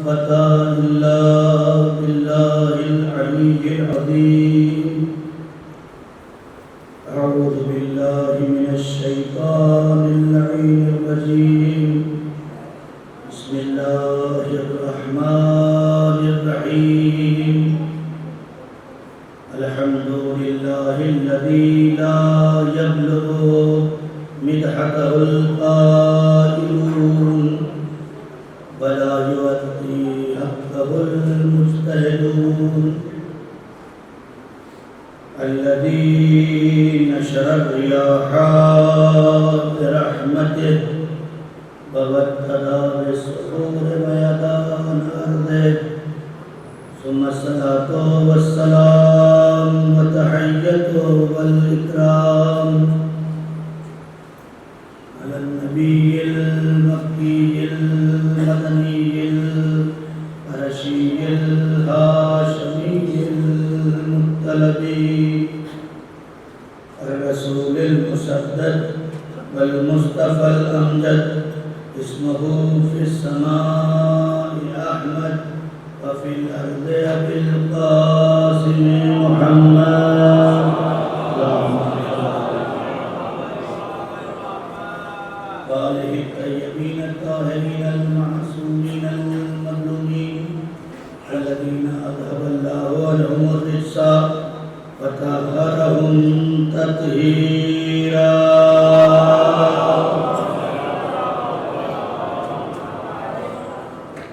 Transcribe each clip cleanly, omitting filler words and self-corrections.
فتح اللہ باللہ العلی العظیم اعوذ باللہ من الشیطان اللعین الرجیم بسم اللہ الرحمن الرحیم الحمدللہ الذی لا یبلغ مدحتہ القائلون ولا يؤدي حقه المجتهدون الذي نشر الرياح برحمته وبدد بالسحور ميدان أرضه ثم الصلاة والسلام وتحيته والإكرام على النبي المكي المدني القرشي الهاشمي المطلبي الرسول المسدد والمصطفى الأمجد اسمه في السماء أحمد وفي الأرض أبي القاسم محمد وآله الطيبين الطاهرين المعصومين المظلومين الذين أذهب الله عنهم الرجس وطهرهم تطهيرا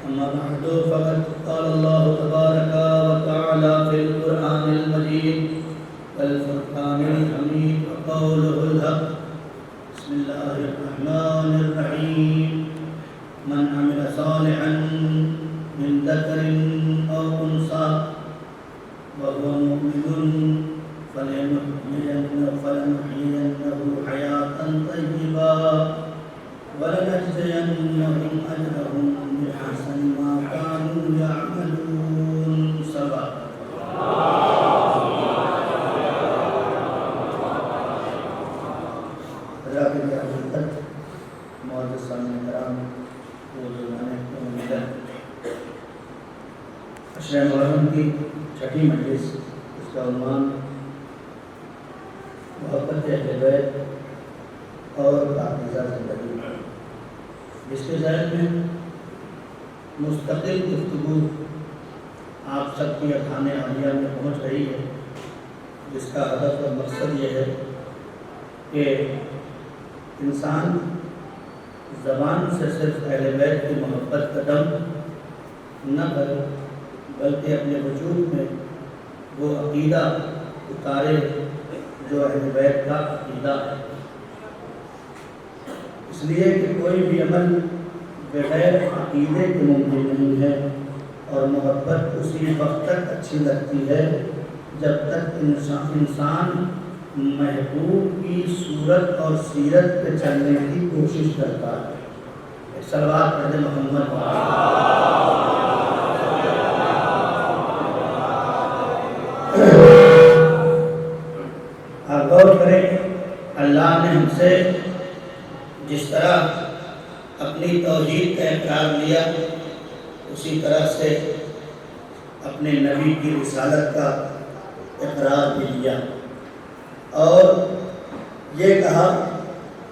أما بعد فقد قال الله تبارك وتعالى في القرآن المجيد والفرقان الحميد وقوله الحق بسم الله الرحمن الرحيم من عمل صالحا من ذكر أو أنثى وهو مؤمن فلنحيينه حياة طيبة ولنجزينهم أجرهم بأحسن ما كانوا يعملون سبا معزز سامعین کرام عشرہ محرم کی چھٹی مجلس، اس کا عنوان محبت اہل بیت اور پاکیزہ زندگی، جس کے ذہن میں مستقل گفتگو آپ سب کی اذہان عالیہ میں پہنچ رہی ہے، جس کا ہدف اور مقصد یہ ہے کہ انسان زبان سے صرف اہل بیت کی محبت کا دم نہ کرے، بلکہ اپنے وجود میں وہ عقیدہ اتارے جو اہل بیت کا عقیدہ ہے، اس لیے کہ کوئی بھی عمل بغیر عقیدے کے ممکن نہیں ہے، اور محبت اسی وقت تک اچھی لگتی ہے جب تک انسان محبوب کی صورت اور سیرت پہ چلنے کی کوشش کرتا ہے۔ ایک صلوات پڑھ دیں محمد۔ آپ غور کریں، اللہ نے ہم سے جس طرح اپنی توحید کا اقرار لیا، اسی طرح سے اپنے نبی کی رسالت کا اقرار بھی لیا، اور یہ کہا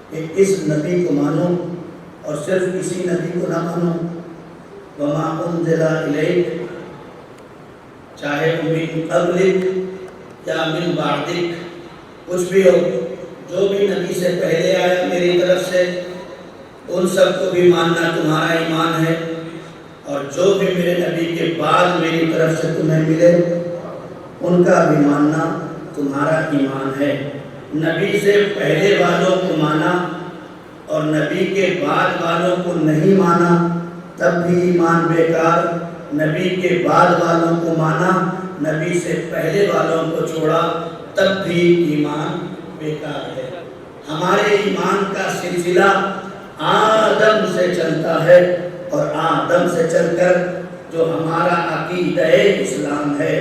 کہ اس نبی کو مانو اور صرف اسی نبی کو نہ مانو، وما انزل الیک، چاہے من قبلک یا من بعدک، کچھ بھی ہو، جو بھی نبی سے پہلے آیا میری طرف سے ان سب کو بھی ماننا تمہارا ایمان ہے، اور جو بھی میرے نبی کے بعد میری طرف سے تمہیں ملے ان کا بھی ماننا تمہارا ایمان ہے۔ نبی سے پہلے والوں کو مانا اور نبی کے بعد والوں کو نہیں مانا تب بھی ایمان بیکار، نبی کے بعد والوں کو مانا، نبی سے پہلے والوں کو چھوڑا تب بھی ایمان بیکار ہے۔ ہمارے ایمان کا سلسلہ آدم سے چلتا ہے، اور آدم سے چل کر جو ہمارا عقیدہ اسلام ہے،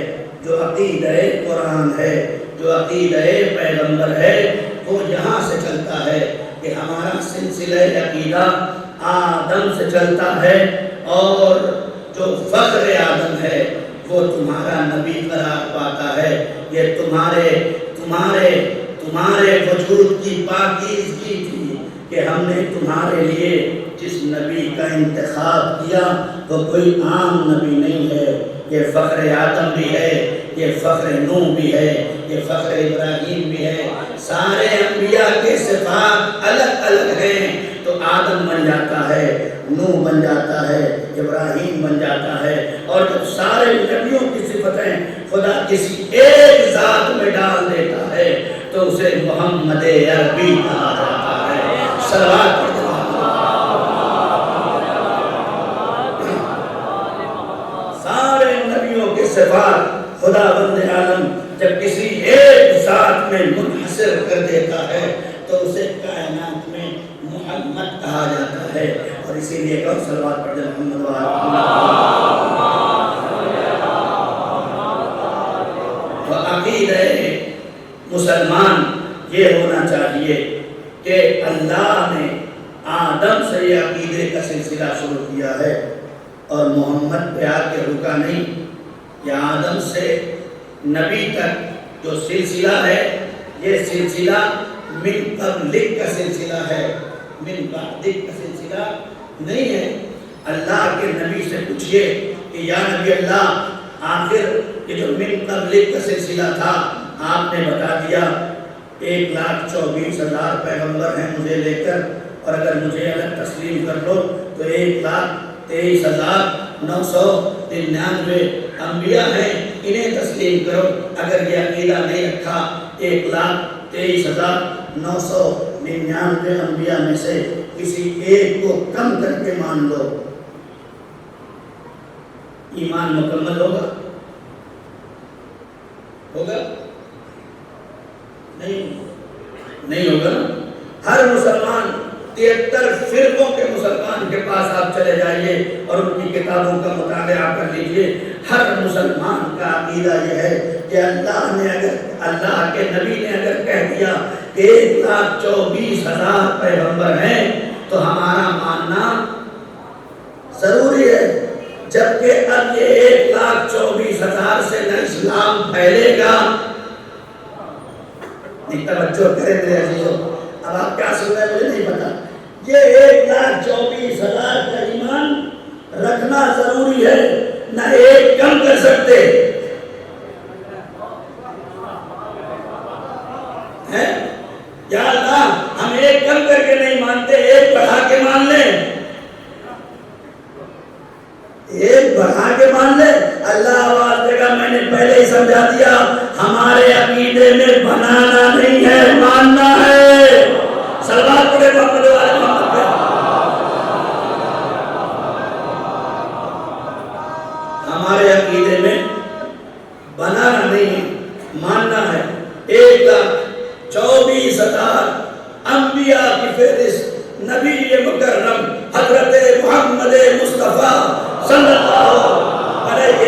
جو عقیدہ قرآن ہے، جو عقیدہ پیغمبر ہے، وہ یہاں سے چلتا ہے کہ ہمارا سلسلہ عقیدہ آدم سے چلتا ہے، اور جو فخر آدم ہے وہ تمہارا نبی قرار پاتا ہے. یہ تمہارے وجود کی پاکیزگی تھی کہ ہم نے تمہارے لیے جس نبی کا انتخاب کیا وہ کوئی عام نبی نہیں ہے. یہ فخر آدم بھی ہے, یہ فخر نوح بھی ہے, یہ فخر ابراہیم بھی ہے. سارے انبیاء کے صفات الگ الگ ہیں تو آدم بن جاتا ہے, نوح بن جاتا ہے, ابراہیم بن جاتا ہے. اور جب سارے نبیوں کی صفتیں خدا کسی ایک ذات میں ڈال دیتا ہے تو اسے محمد عربی کہا جاتا ہے. صلوات پڑھ. سارے نبیوں کے صفات خدا بند عالم جب کسی ایک ذات میں منحصر کر دیتا ہے تو اسے کائنات میں محمد کہا جاتا ہے. اور اسی لیے کہ صلوات پڑھ دیں محمد و عقیدہ مسلمان یہ ہونا چاہیے کہ اللہ نے آدم سے یہ عقیدے کا سلسلہ شروع کیا ہے اور محمد پہ آ کے رکا نہیں. یہ آدم سے نبی تک جو سلسلہ ہے یہ سلسلہ من قبلک کا سلسلہ ہے, من بعدک کا سلسلہ نہیں ہے. اللہ کے نبی سے پوچھئے کہ یا نبی اللہ آخر یہ جو من قبلک کا سلسلہ تھا آپ نے بتا دیا 1,24,000 پیغمبر ہیں مجھے لے کر, اور اگر مجھے الگ تسلیم کر لو تو 1,23,999 انبیاء ہیں انہیں تسلیم کرو. اگر یہ عقیدہ نہیں رکھا 1,23,999 انبیاء میں سے کسی ایک کو کم کر کے مان لو, ایمان مکمل ہوگا نہیں ہوگا. ہر مسلمان 73 فرقوں کے مسلمان کے پاس آپ چلے جائیے اور ان کی کتابوں کا مطالعہ کر لیجئے. ہر مسلمان کا عقیدہ یہ ہے کہ اللہ کے نبی نے اگر کہہ دیا کہ 1,24,000 پیغمبر ہیں تو ہمارا ماننا ضروری ہے. جبکہ اب یہ 1,24,000 سے نہ اسلام پھیلے گا. توجہ کریں میرے عزیزو, اب آپ کیا سن رہے ہیں مجھے نہیں پتا. یہ 1,24,000 کا ایمان رکھنا ضروری ہے, نہ ایک کم کر سکتے ہیں. یا اللہ ہم ایک کم کر کے نہیں مانتے, ایک بڑھا کے مان لیں, ایک بڑھا کے مان لیں. اللہ آواز دے گا میں نے پہلے ہی سمجھا دیا, ہمارے عقیدے میں بنانا نہیں ہے ماننا ہے. صلوات پڑھے محمد والے محمد پہ. ہمارے عقیدے میں بنانا نہیں ہے ماننا ہے. 1,24,000 انبیاء کی فہرست نبی مکرم حضرت محمد مصطفیٰ صلی اللہ علیہ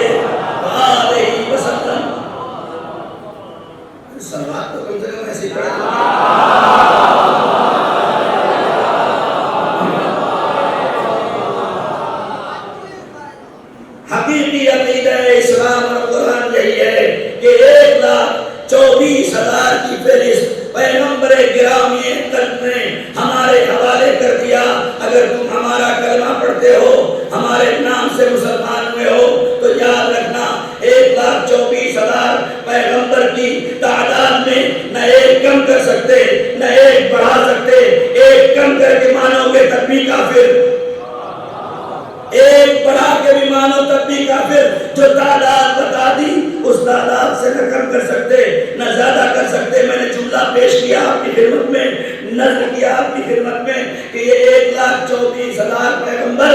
وسلم. صلوات تو کم سے کم ایسی پڑھیں. حقیقی عقیدہ اسلام اور قرآن یہی ہے کہ 1,24,000 کی فہرست پیغمبر گرامی قلب نے ہمارے حوالے کر دیا. اگر تم ہمارا کلمہ پڑھتے ہو, ہمارے نام سے مسلمان ہوئے ہو, تو یاد رکھنا 1,24,000 پیغمبر کی تعداد میں نہ ایک کم کر سکتے نہ ایک بڑھا سکتے. ایک کم کر کے مانو گے تب بھی کافر, ایک بڑھا کے بھی مانو تب بھی کافر. جو تعداد بتا دی اس تعداد سے نہ کم کر سکتے نہ زیادہ کر سکتے. میں نے جملہ پیش کیا آپ کی خدمت میں, نظر کیا آپ کی خدمت میں کہ یہ 1,24,000 پیغمبر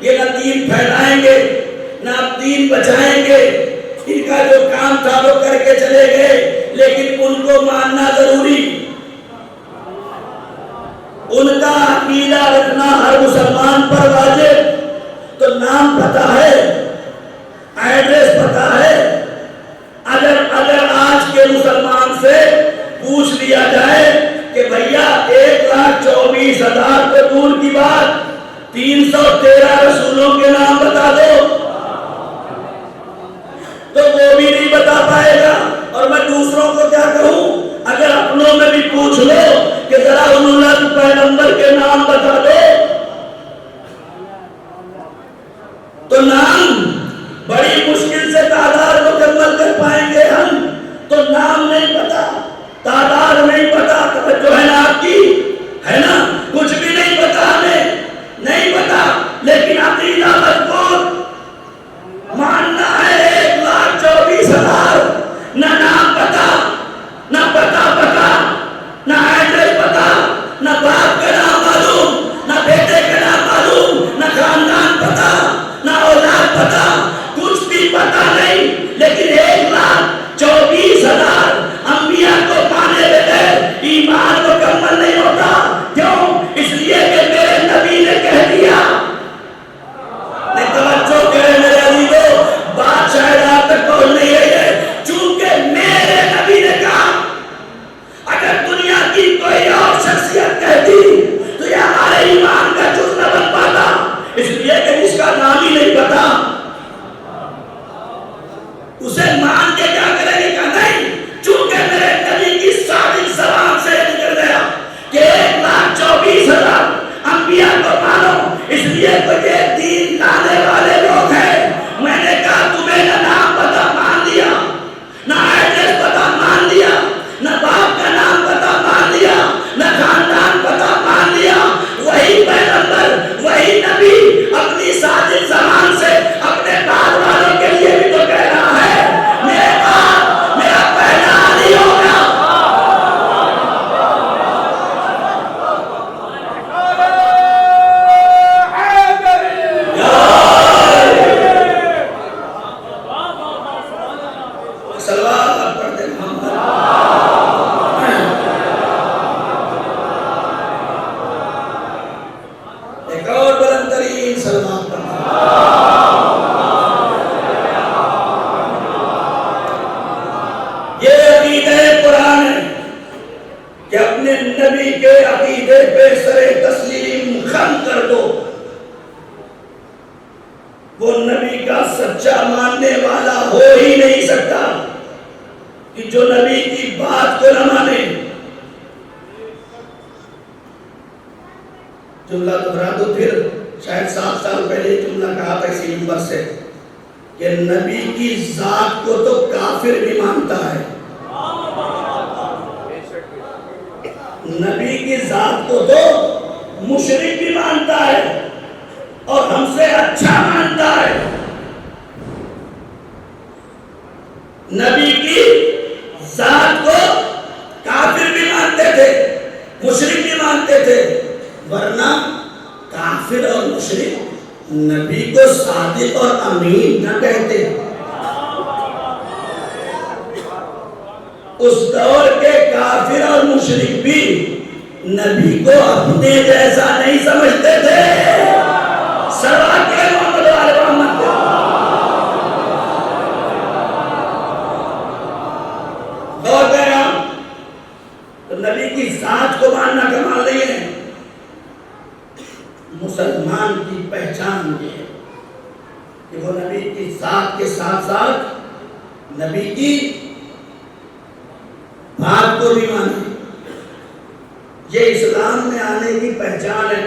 یہ نہ دین پھیلائیں گے نہ آپ دین بچائیں گے. ان کا جو کام تھا وہ کر کے چلے گئے, لیکن ان کو ماننا ضروری. ان کا عقیدہ رکھنا ہر مسلمان پر واجب. تو نام پتا ہے, ایڈریس پتا ہے. اگر آج کے مسلمان سے پوچھ لیا جائے کہ بھیا 1,24,000 تو دور کی بات 313 رسولوں کے نام بتا دو, پائے گا. اور میں دوسروں کو کیا کہوں؟ اگر اپنوں میں بھی پوچھ لو کہ ذرا ان پیغمبر کے نام بتا دو تو نام بڑی مشکل سے تعداد مکمل کر پائیں گے ہم. تو نام نہیں پتا، تعداد نہیں پتا، توجہ ہے نا آپ کی، ہے نا؟ کچھ بھی نہیں پتا، ہمیں نہیں پتا، لیکن عقیدہ مضبوط، ماننا ہے 1,24,000. نہ نام پتا، نہ پتا، نہ ایڈریس پتا، نہ باپ کا نام معلوم، نہ بیٹے کا نام معلوم، نہ خاندان پتا، نہ اولاد پتا، کچھ بھی پتا نہیں. لیکن 1,24,000 انبیاء کو پانے بغیر ایمان مکمل نہیں ہوتا. کیوں؟ اس لیے کہ میرے نبی نے کہہ دیا. نہیں توجہ کرے میرے عزیزو، بات شاید آپ تک پہنچ نہیں رہی ہے. چونکہ میرے نبی نے کہا، اگر دنیا کی کوئی اور شخصیت کہتی تو یہ ہمارے ایمان کا جز نہ بن پاتا. اس لیے کہ اس کا نام ہی نہیں پتا، اسے مان کے کیا کریں گے؟ کہ نہیں، چونکہ میرے نبی کی صادق زبان سے نکل گیا کہ 1,24,000 انبیاء کو مانو. اس لیے تو یہ دین لانے والے لوگ ہیں. میں نے کہا تمہیں نہ نام پتا مان لیا، نہ ایڈریس پتا مان لیا، نہ باپ کا نام پتا مان لیا، نہ خاندان پتا مان لیا. وہی پیغمبر، وہی نبی اپنی صادق زبان سے اپنے بعد والوں کے لیے بھی تو کہہ رہا ہے میرے باپ میرا پہلا علی ہوگا. صلوات پڑھتے محمد. ایک اور بلند ترین سلام پڑھتے. یہ عقیدہ قرآن ہے کہ اپنے نبی کے عقیدے پہ سر تسلیم خم کر دو. وہ نبی کا سچا ماننے والا ہو ہی نہیں سکتا کہ جو نبی کی بات کو نہ مانے. جملہ دہرا دو پھر. شاید 7 سال پہلے جملہ کہا تھا اسی نمبر سے کہ نبی کی ذات کو تو کافر بھی مانتا ہے، نبی کی ذات کو تو مشرک بھی مانتا ہے اور ہم سے اچھا مانتا ہے. نبی کی ذات کو کافر بھی مانتے تھے، مشرک بھی مانتے تھے، ورنہ کافر اور مشرک نبی کو صادق اور امین نہ کہتے. اس دور کے کافر اور مشرک بھی نبی کو اپنے جیسا نہیں سمجھتے تھے. صلوات کے محمد و آل محمد. غور کرنا تو نبی کی ذات کو ماننا کمال نہیں ہے. مسلمان کی پہچان یہ ہے کہ وہ نبی کی ذات کے ساتھ ساتھ نبی کی بات کو بھی مانے. یہ اسلام میں آنے کی پہچان ہے.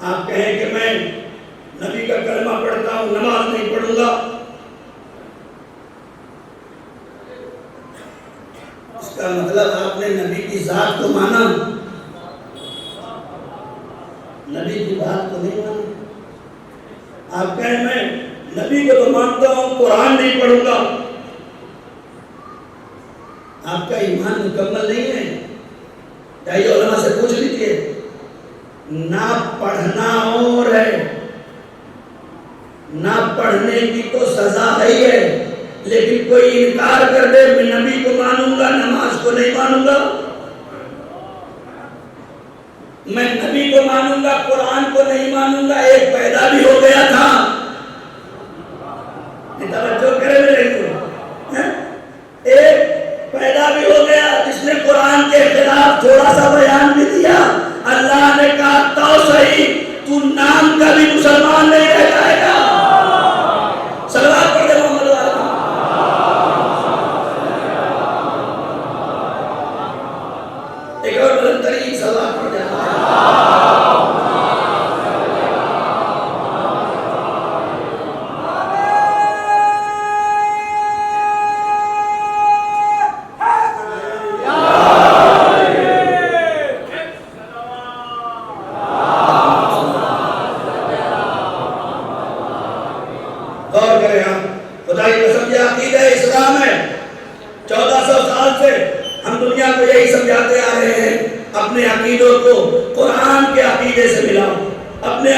آپ کہیں کہ میں نبی کا کلمہ پڑھتا ہوں، نماز نہیں پڑھوں گا، اس کا مطلب آپ نے نبی کی ذات کو مانا، نبی کی بات کو نہیں مانا. آپ کہیں میں نبی کو تو مانتا ہوں، قرآن نہیں پڑھوں گا، آپ کا ایمان مکمل نہیں ہے. جائیے علماء سے پوچھ لیجیے. نہ پڑھنا اور ہے، نہ پڑھنے کی تو سزا ہی ہے، لیکن کوئی انکار کر دے میں نبی کو مانوں گا نماز کو نہیں مانوں گا، میں نبی کو مانوں گا قرآن کو نہیں مانوں گا. ایک پیدا بھی ہو گیا تھا. توجہ کرے میرے، ایک پیدا بھی ہو گیا جس نے قرآن کے خلاف تھوڑا سا بیان بھی دیا. اللہ نے کہا تو صحیح، تو نام کا بھی مسلمان نہیں رہ جائے گا. صلوات پڑھ دے محمد.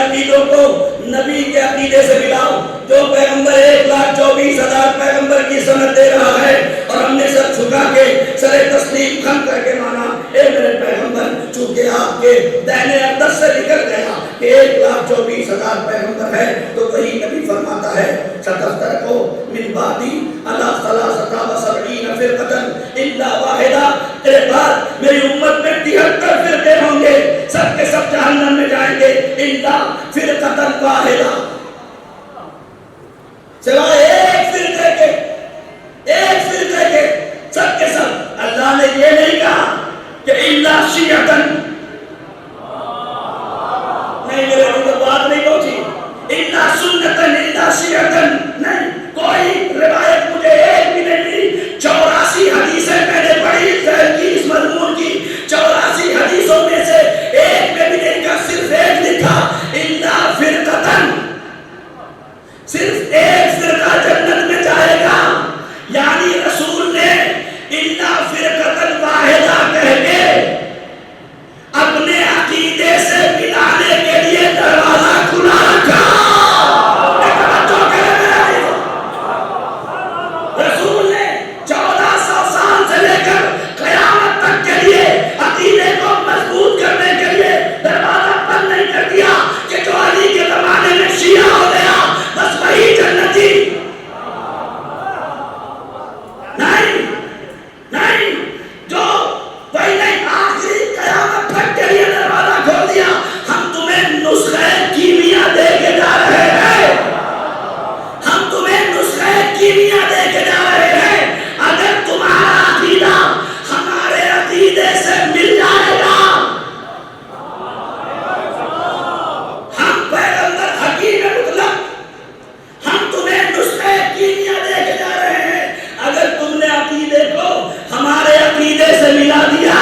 عقیدوں کو نبی کے عقیدے سے ملاؤ. جو پیغمبر 1,24,000 پیغمبر کی سند دے رہا ہے اور ہم نے سر جھکا کے سر تسلیم خم کر کے مانا اے میرے پیغمبر, چونکہ آپ کے دہنے اقدس سے نکل گیا کہ 1,24,000 پیغمبر ہے, تو وہی نبی فرماتا ہے ستفترقو من بعدی علی 73 فرقۃ الا واحدہ, تیرے بعد میری امت میں 73 فرقے ہوں گے, سب کے سب جہنم میں جائیں گے الا فرقۃ واحدہ, سوائے ایک فرقے کے سب کے سب. اللہ نے یہ نہیں کہا کہ الا شیعۃ, نہیں میرے کو تو بات نہیں پہنچی, الا سنۃ الا شیعۃ نہیں, کوئی روایت مجھے ایک بھی نہیں ملی. 84 حدیثیں میں نے پڑھی کی اس مضمون کی, 84 حدیثوں میں سے ایک میں بھی نہیں کہا, صرف ایک لکھا الا فرقۃ, صرف ایک فرقہ جنت میں جائے گا. یعنی رسول نے الا فرقۃ واحدہ کہہ کے اپنے عقیدے سے ملانے کے لیے دروازہ کھلا رکھا. رسول نے 1400 سال سے لے کر قیامت تک کے لیے عقیدے کو مضبوط کرنے کے لیے دروازہ بند نہیں کر دیا کہ جو علی کے زمانے میں شیعہ ہو گیا بس وہی جنتی. نہیں, جو وہی نہیں, آخری قیامت تک کے لیے دروازہ کھول دیا. ہم تمہیں نسخہ کیمیا دے کے جا رہے ہیں, ہم تمہیں نسخہ کیمیا دے کے جا رہے ہیں. اگر تمہارا عقیدہ ہمارے عقیدے سے مل جائے گا, ہم پیغمبر حکیم مطلق, ہم تمہیں نسخہ کیمیا دے کے جا رہے ہیں. اگر تم نے عقیدے کو ہمارے عقیدے سے ملا دیا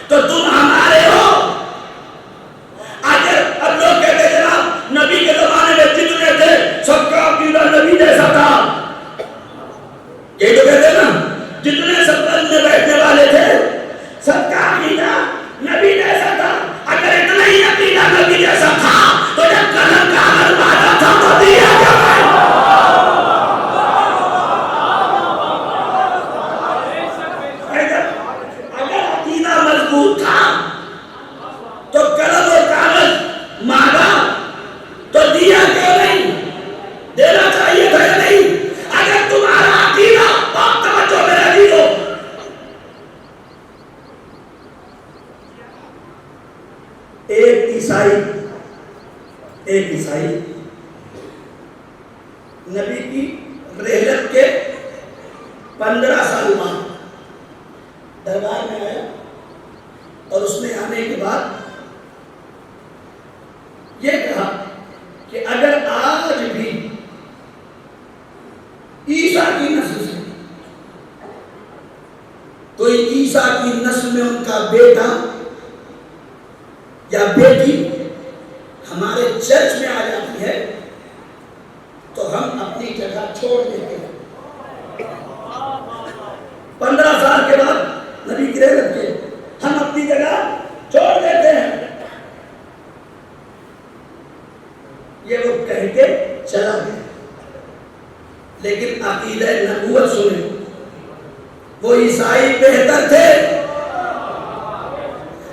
تو تم ہمارے ہو. اگر اب لوگ کہتے ہیں جناب نبی کے زمانے میں جتنے تھے سب کا عقیدہ نبی جیسا تھا, یہ تو کہتے ہیں نا جتنے سب میں بیٹھنے والے تھے سب کا عقیدہ نبی جیسا تھا. اگر اتنا ہی عقیدہ نبی جیسا تھا تو جب قلم کاغذ بانٹا تھا تو دیا کیا ہے؟ اگر عقیدہ مضبوط تھا تو قلم اور کاغذ مانگا تو دیا کیوں نہیں؟ دینا چاہیے تھا یا نہیں؟ اگر تمہارا عقیدہ, بات توجہ میرے عزیزو, ایک عیسائی نبی کی رحلت کے 15 سال بعد دربار میں آیا اور اس نے آنے کے بعد یہ کہا کہ اگر آج بھی عیسیٰ کی نسل سے کوئی عیسیٰ کی نسل میں ان کا بیٹا یا بیٹی ہمارے چرچ میں آ جاتی ہے تو ہم اپنی جگہ چھوڑ دیتے ہیں. 15 سال کے بعد نبی کی رحلت کے ہم اپنی جگہ چھوڑ دیتے ہیں. یہ وہ کہہ کے چلا گیا, لیکن عقیدہ نبوت سنیں, وہ عیسائی بہتر تھے.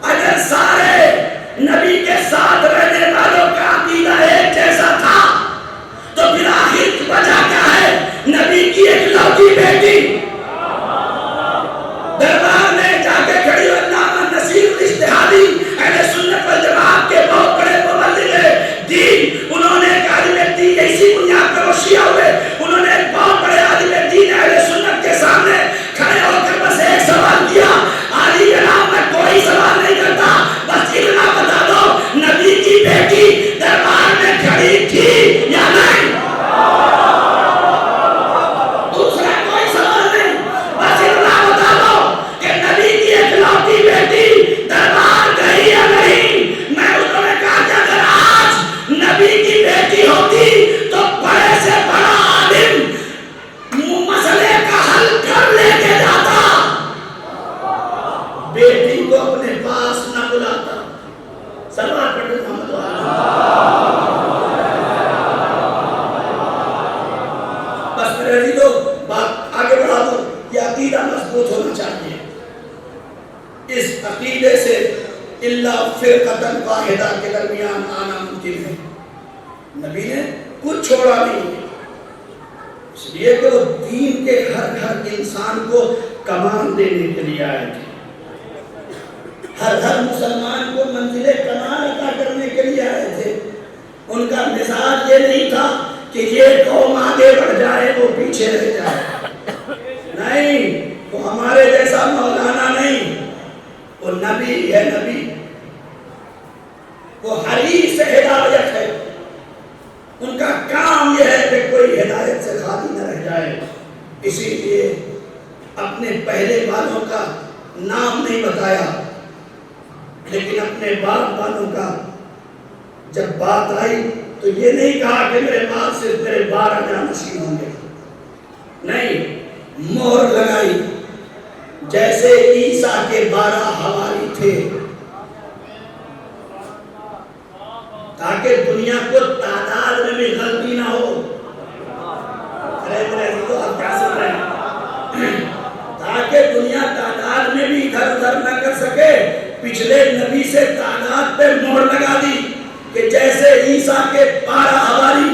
اگر سارے نبی کے ساتھ رہنے والوں کا عقیدہ ایک جیسا تھا تو پھر آخر وجہ کیا ہے؟ نبی کی ایک لوٹی بیٹی دربار میں جا کے کھڑی ہوئی علامہ نصیر اجتہادی اہل سنت والجماعت کے بہت بڑے مبلغ دین, انہوں نے ایک عالم دین اسی بنیاد پر وہ شیعہ ہوئے, انہوں نے ایک بہت بڑے عالم دین اہل سنت کے سامنے کھڑے ہو کر بس ایک سوال کیا, علی جناب میں کوئی سوال نہیں کرتا, بس اتنا بتا دو نبی کی بیٹی دربار میں کھڑی تھی یا نہیں؟ دوسرا کوئی سوال نہیں, بس اتنا بتا دو کہ نبی کی اکلوتی بیٹی دربار گئی یا نہیں. میں انہوں نے کہا کہ اگر آج نبی کی بیٹی ہوتی تو بڑے سے بڑا عالم مسئلے کا حل کر لے کے جاتا, بیٹی کو اپنے پاس نہ بلاتا. سلوات پڑھیں محمد فرقۃ واحدہ کے درمیان آنا ممکن ہے. نبی نے کچھ چھوڑا نہیں، اس لیے کہ وہ دین کے ہر انسان کو کمان دینے کے لیے آئے تھے. ہر مسلمان کو منزل کمال عطا کرنے کے لیے آئے تھے. ان کا مزاج یہ نہیں تھا کہ یہ قوم آگے بڑھ جائے وہ پیچھے رہ جائے. نہیں، وہ ہمارے جیسا مولانا نہیں، وہ نبی ہے. نبی وہ حریص ہدایت ہے. ان کا کام یہ ہے کہ کوئی ہدایت سے خالی نہ رہ جائے. اسی لیے اپنے پہلے والوں کا نام نہیں بتایا، لیکن اپنے بعد والوں کا جب بات آئی تو یہ نہیں کہا کہ میرے بعد صرف میرے 12 جانشین ہوں گے. نہیں، مہر لگائی. جیسے عیسیٰ کے 12 حواری تھے، تاکہ دنیا کو تعداد میں بھی غلطی نہ ہو. ارے میرے عزیزو، آپ کیا سن رہے ہیں؟ تاکہ دنیا تعداد میں بھی ادھر ادھر نہ کر سکے، پچھلے نبی سے تعداد پہ مہر لگا دی کہ جیسے عیسیٰ کے 12 حواری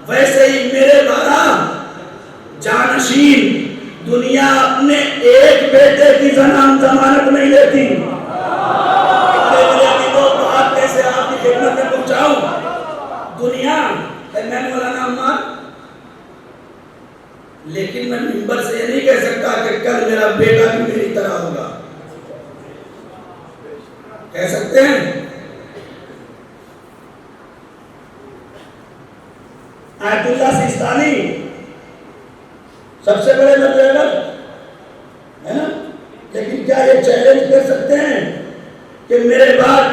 ویسے ہی میرے 12 جانشین. دنیا اپنے ایک بیٹے کی ضمانت نہیں لیتی. بات کیسے آپ کی خدمت میں پہنچاؤں؟ دنیا میں مولانا عمار، لیکن میں منبر سے یہ نہیں کہہ سکتا کہ کل میرا بیٹا بھی میری طرح ہوگا. کہہ سکتے ہیں؟ آیت اللہ سیستانی سب سے بڑے مجرد ہے نا، لیکن کیا یہ چیلنج کر سکتے ہیں کہ میرے بعد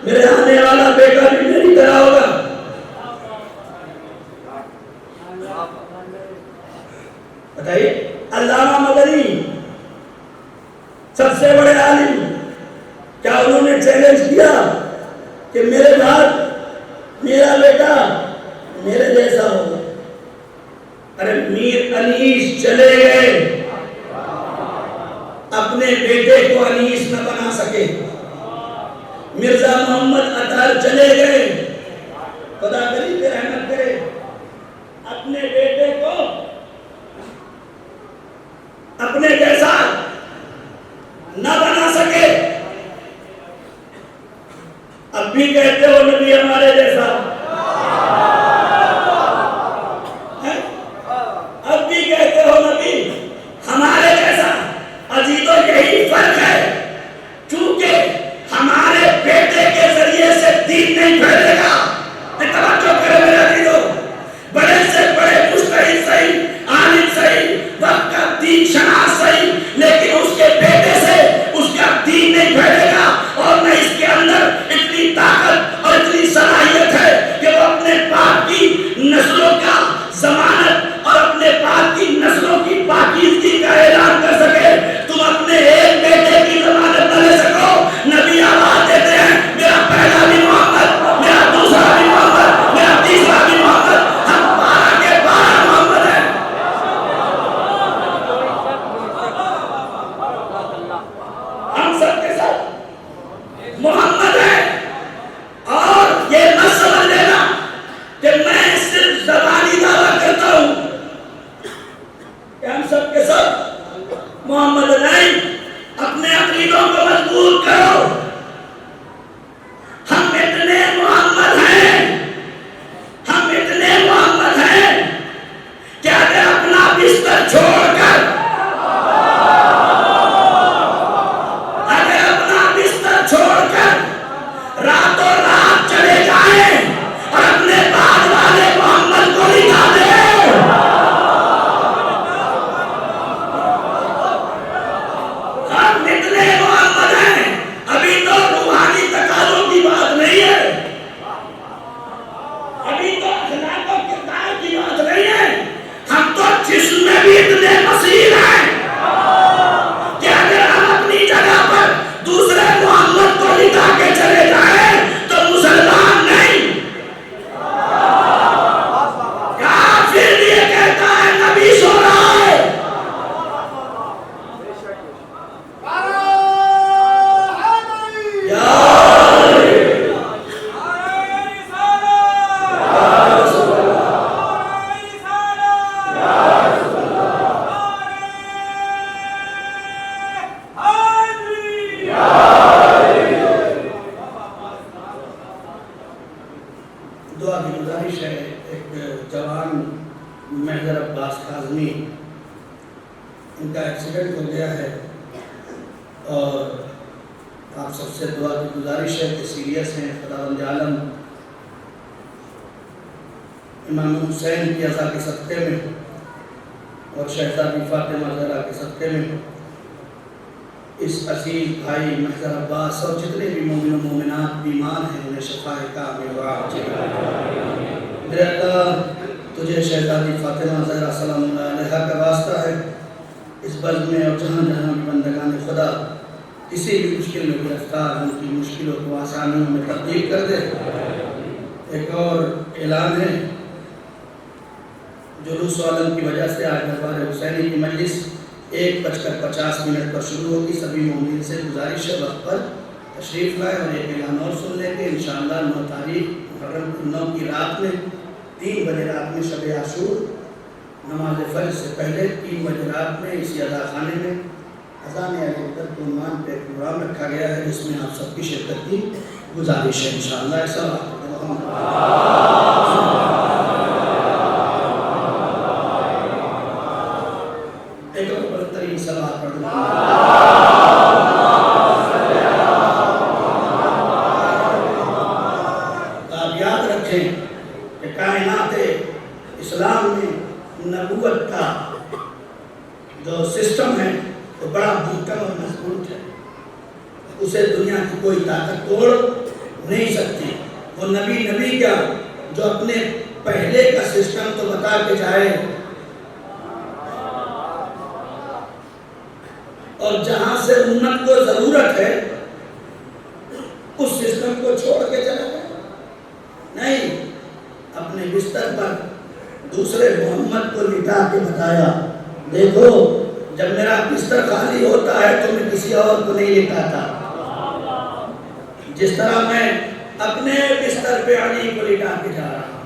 میرے آنے والا بیٹا بھی میری طرح ہوگا؟ بتائیے. علامہ مدنی سب سے بڑے عالم، کیا انہوں نے چیلنج کیا کہ میرے بعد میرا بیٹا میرے جیسا ہوگا؟ ارے میر انیس چلے گئے، اپنے بیٹے کو انیس نہ بنا سکے. مرزا محمد اطہر چلے گئے، خدا کریم پہ رحمت کرے، اپنے بیٹے کو اپنے جیسا نہ بنا سکے. اب بھی کہتے ہو نبی ہمارے جیسا، اب بھی کہتے ہو نبی ہمارے جیسا. عزیزو، یہی فرق ہے. چونکہ ہمارے بیٹے کے ذریعے سے دین نہیں پھیلے گا. توجہ کرے میرے عزیزو، بڑے سے بڑے مجتہد صحیح، عالم صحیح، وقت کا دین شناس صحیح، لیکن اس کے بیٹے سے اس کا دین نہیں پھیلے گا. اور نہ اس کے اندر اتنی طاقت اور اتنی صلاحیت ہے کہ وہ اپنے باپ کی نسلوں کا ضمانت اور اپنے باپ کی نسلوں کی پاکیزگی کا اعلان کر سکے. تم اپنے ایک بیٹے کی ضمانت نہ لے سکو. نبی آواز دیتے ہیں میرا پہلا بھی محمد، میرا دوسرا بھی محمد، میرا تیسرا بھی محمد. ہم 12 کے 12 محمد ہیں. ہم سب کے ساتھ محمد ہیں. اور یہ مت سمجھ لینا کہ میں صرف زبانی دعویٰ کرتا ہوں کہ ہم سب کے سب محمد نہیں. اپنے عقیدوں کو مضبوط کرو. ہم اتنے محمد ہیں، ہم اتنے محمد ہیں کہ اگر اپنا بستر چھوڑ کر، اگر اپنا بستر چھوڑ کر راتوں رات چلے جائیں اور اپنے بعد والے محمد کو نکھا دیں، ہم اتنے محمد ہیں. ابھی تو روحانی تقاضوں کی بات نہیں ہے، ابھی تو اخلاق و کردار کی بات نہیں ہے. ہم تو جسم میں بھی اتنے مسیح ہیں کہ اگر ہم اپنی جگہ پر دوسرے محمد کو نکھا کے چلے جائیں تو مسلمان نہیں. کافر یہ کہتا ہے نبی سو رہا ہے. یا دعا کی گزارش ہے. ایک جوان محضر عباس کاظمی، ان کا ایکسیڈنٹ ہو گیا ہے اور آپ سب سے دعا کی گزارش ہے کہ سیریس ہیں. خداوند عالم امام حسین کی عزا کے صدقے میں اور شہزادی فاطمہ زہرا کے صدقے میں اس عزیز بھائی محضر عباس اور جتنے بھی مومن و مومنات بیمار ہیں انہیں شفائے کامل عاجل. میرے اللہ تجھے شہزادی فاطمہ زہرا سلام اللہ علیہا کا واسطہ ہے اس بلد میں اور جہاں جہاں بھی بندگان خدا کسی بھی مشکل میں گرفتار ان کی مشکلوں کو آسانیوں میں تبدیل کر دے. ایک اور اعلان ہے، جلوس عالم کی وجہ سے آج دربار حسینی کی مجلس 1:50 پر شروع ہوگی. سبھی مومنین سے گزارش ہے وقت پر تشریف لائے اور ایک اعلان اور سن لیں کہ انشاءاللہ 9 تاریخ محرم 9 کی رات میں 3 بجے رات میں شب عاشور نماز فجر سے پہلے 3 بجے رات میں اسی ادا خانے میں اذان علی اکبر کے عنوان پہ پروگرام رکھا گیا ہے جس میں آپ سب کی شرکت کی گزارش ہے. انشاءاللہ ایسا ایک اور بہترین صلوات پڑھ دیں. آپ یاد رکھیں کہ کائنات اسلام میں نبوت کا جو سسٹم ہے وہ بڑا محکم اور مضبوط ہے. اسے دنیا کی کوئی طاقت توڑ نہیں سکتی. وہ نبی کیا جو اپنے پہلے کا سسٹم تو بتا کے جائے اور جہاں سے امت کو ضرورت ہے اس سسٹم کو چھوڑ کے چلا گیا. نہیں، اپنے بستر پر دوسرے محمد کو لٹا کے بتایا دیکھو جب میرا بستر خالی ہوتا ہے تو میں کسی اور کو نہیں لٹاتا، جس طرح میں اپنے بستر پہ علی کو لٹا کے جا رہا ہوں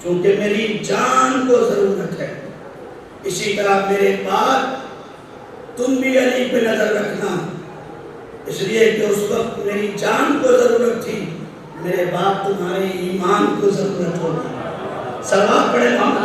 چونکہ میری جان کو ضرورت ہے. اسی طرح میرے بعد تم بھی علی پہ نظر رکھنا، اس لیے کہ اس وقت میری جان کو ضرورت تھی، میرے بعد تمہارے ایمان کو ضرورت ہوگی. صلوات پڑھے محمد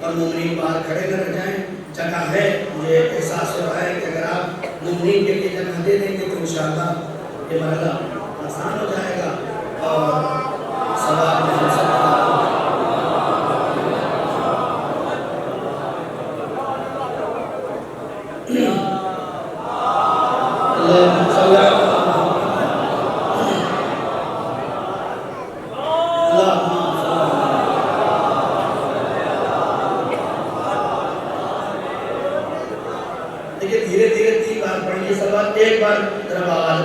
مومنین باہر کھڑے نہ رہ جائیں. جگہ ہے، مجھے احساس ہو رہا ہے کہ اگر آپ مومنین کے لیے جگہ دے دیں گے تو انشاءاللہ یہ مرحلہ آسان ہو جائے گا اور ثواب میں ہم سب دھیرے دھیرے 3 بار پڑھیے صلوات. ایک بار ذرا آواز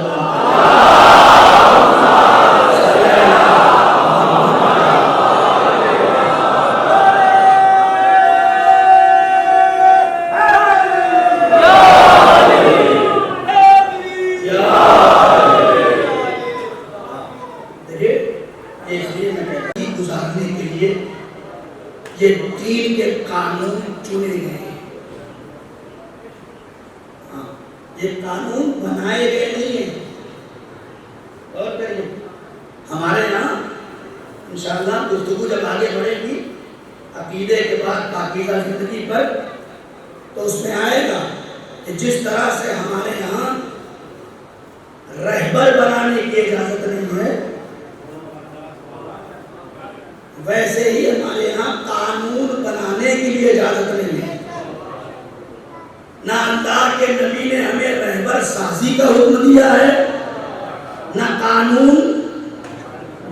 گزارنے کے لیے یہ دین کے قانون چنے گئے ہیں. یہ قانون بنائے گئے نہیں ہیں. اور کہیے ہمارے یہاں انشاءاللہ گفتگو جب آگے بڑھے گی عقیدے کے بعد پاکیزہ زندگی پر تو اس میں آئے گا کہ جس طرح سے ہمارے یہاں رہبر بنانے کی اجازت نہیں ہے ویسے ہی ہمارے یہاں قانون بنانے کے لیے اجازت نہیں ہے. نہ اللہ کے نبی نے ہمیں رہبر سازی کا حکم دیا ہے نہ قانون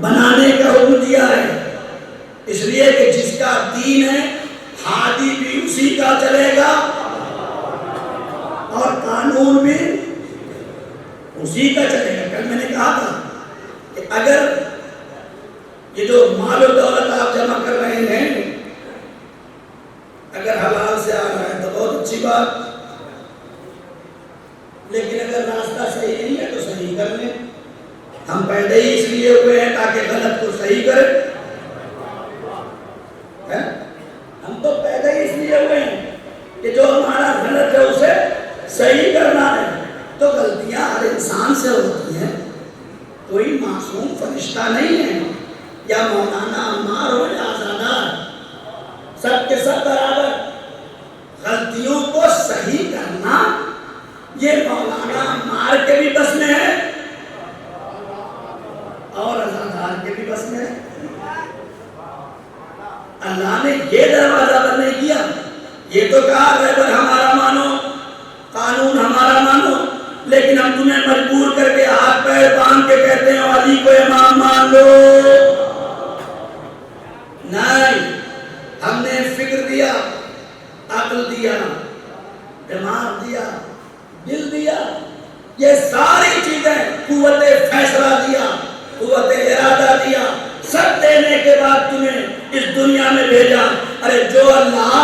بنانے کا حکم دیا ہے. اس لیے کہ جس کا دین ہے ہادی بھی اسی کا چلے گا اور قانون بھی اسی کا چلے گا. کل میں نے کہا تھا کہ اگر یہ جو مال و دولت آپ جمع کر رہے ہیں اگر حلال سے آ رہا ہے تو بہت اچھی بات، لیکن اگر راستہ صحیح نہیں ہے تو صحیح کر لیں. ہم پیدا ہی اس لیے ہوئے ہیں تاکہ غلط کو صحیح کرے. ہم تو پیدا ہی اس لیے ہوئے ہیں کہ جو ہمارا غلط ہے اسے صحیح کرنا ہے. تو غلطیاں ہر انسان سے ہوتی ہیں، کوئی معصوم فرشتہ نہیں ہے. یا مولانا عمار ہو یا آزادار، سب کے سب برابر. غلطیوں کو صحیح کرنا یہ مولانا عمار کے بھی بس میں ہے اور آزادار کے بھی بس میں ہے. اللہ نے یہ دروازہ بند نہیں کیا. یہ تو کہا رہبر ہمارا مانو، قانون ہمارا مانو، لیکن ہم تمہیں مجبور کر کے ہاتھ پیر باندھ کے کہتے ہیں علی کو امام مان لو. نہیں، ہم نے فکر دیا، عقل دیا، دماغ دیا، دل دیا، یہ ساری چیزیں، قوت فیصلہ دیا، قوت ارادہ دیا، سب دینے کے بعد تمہیں اس دنیا میں بھیجا. ارے جو اللہ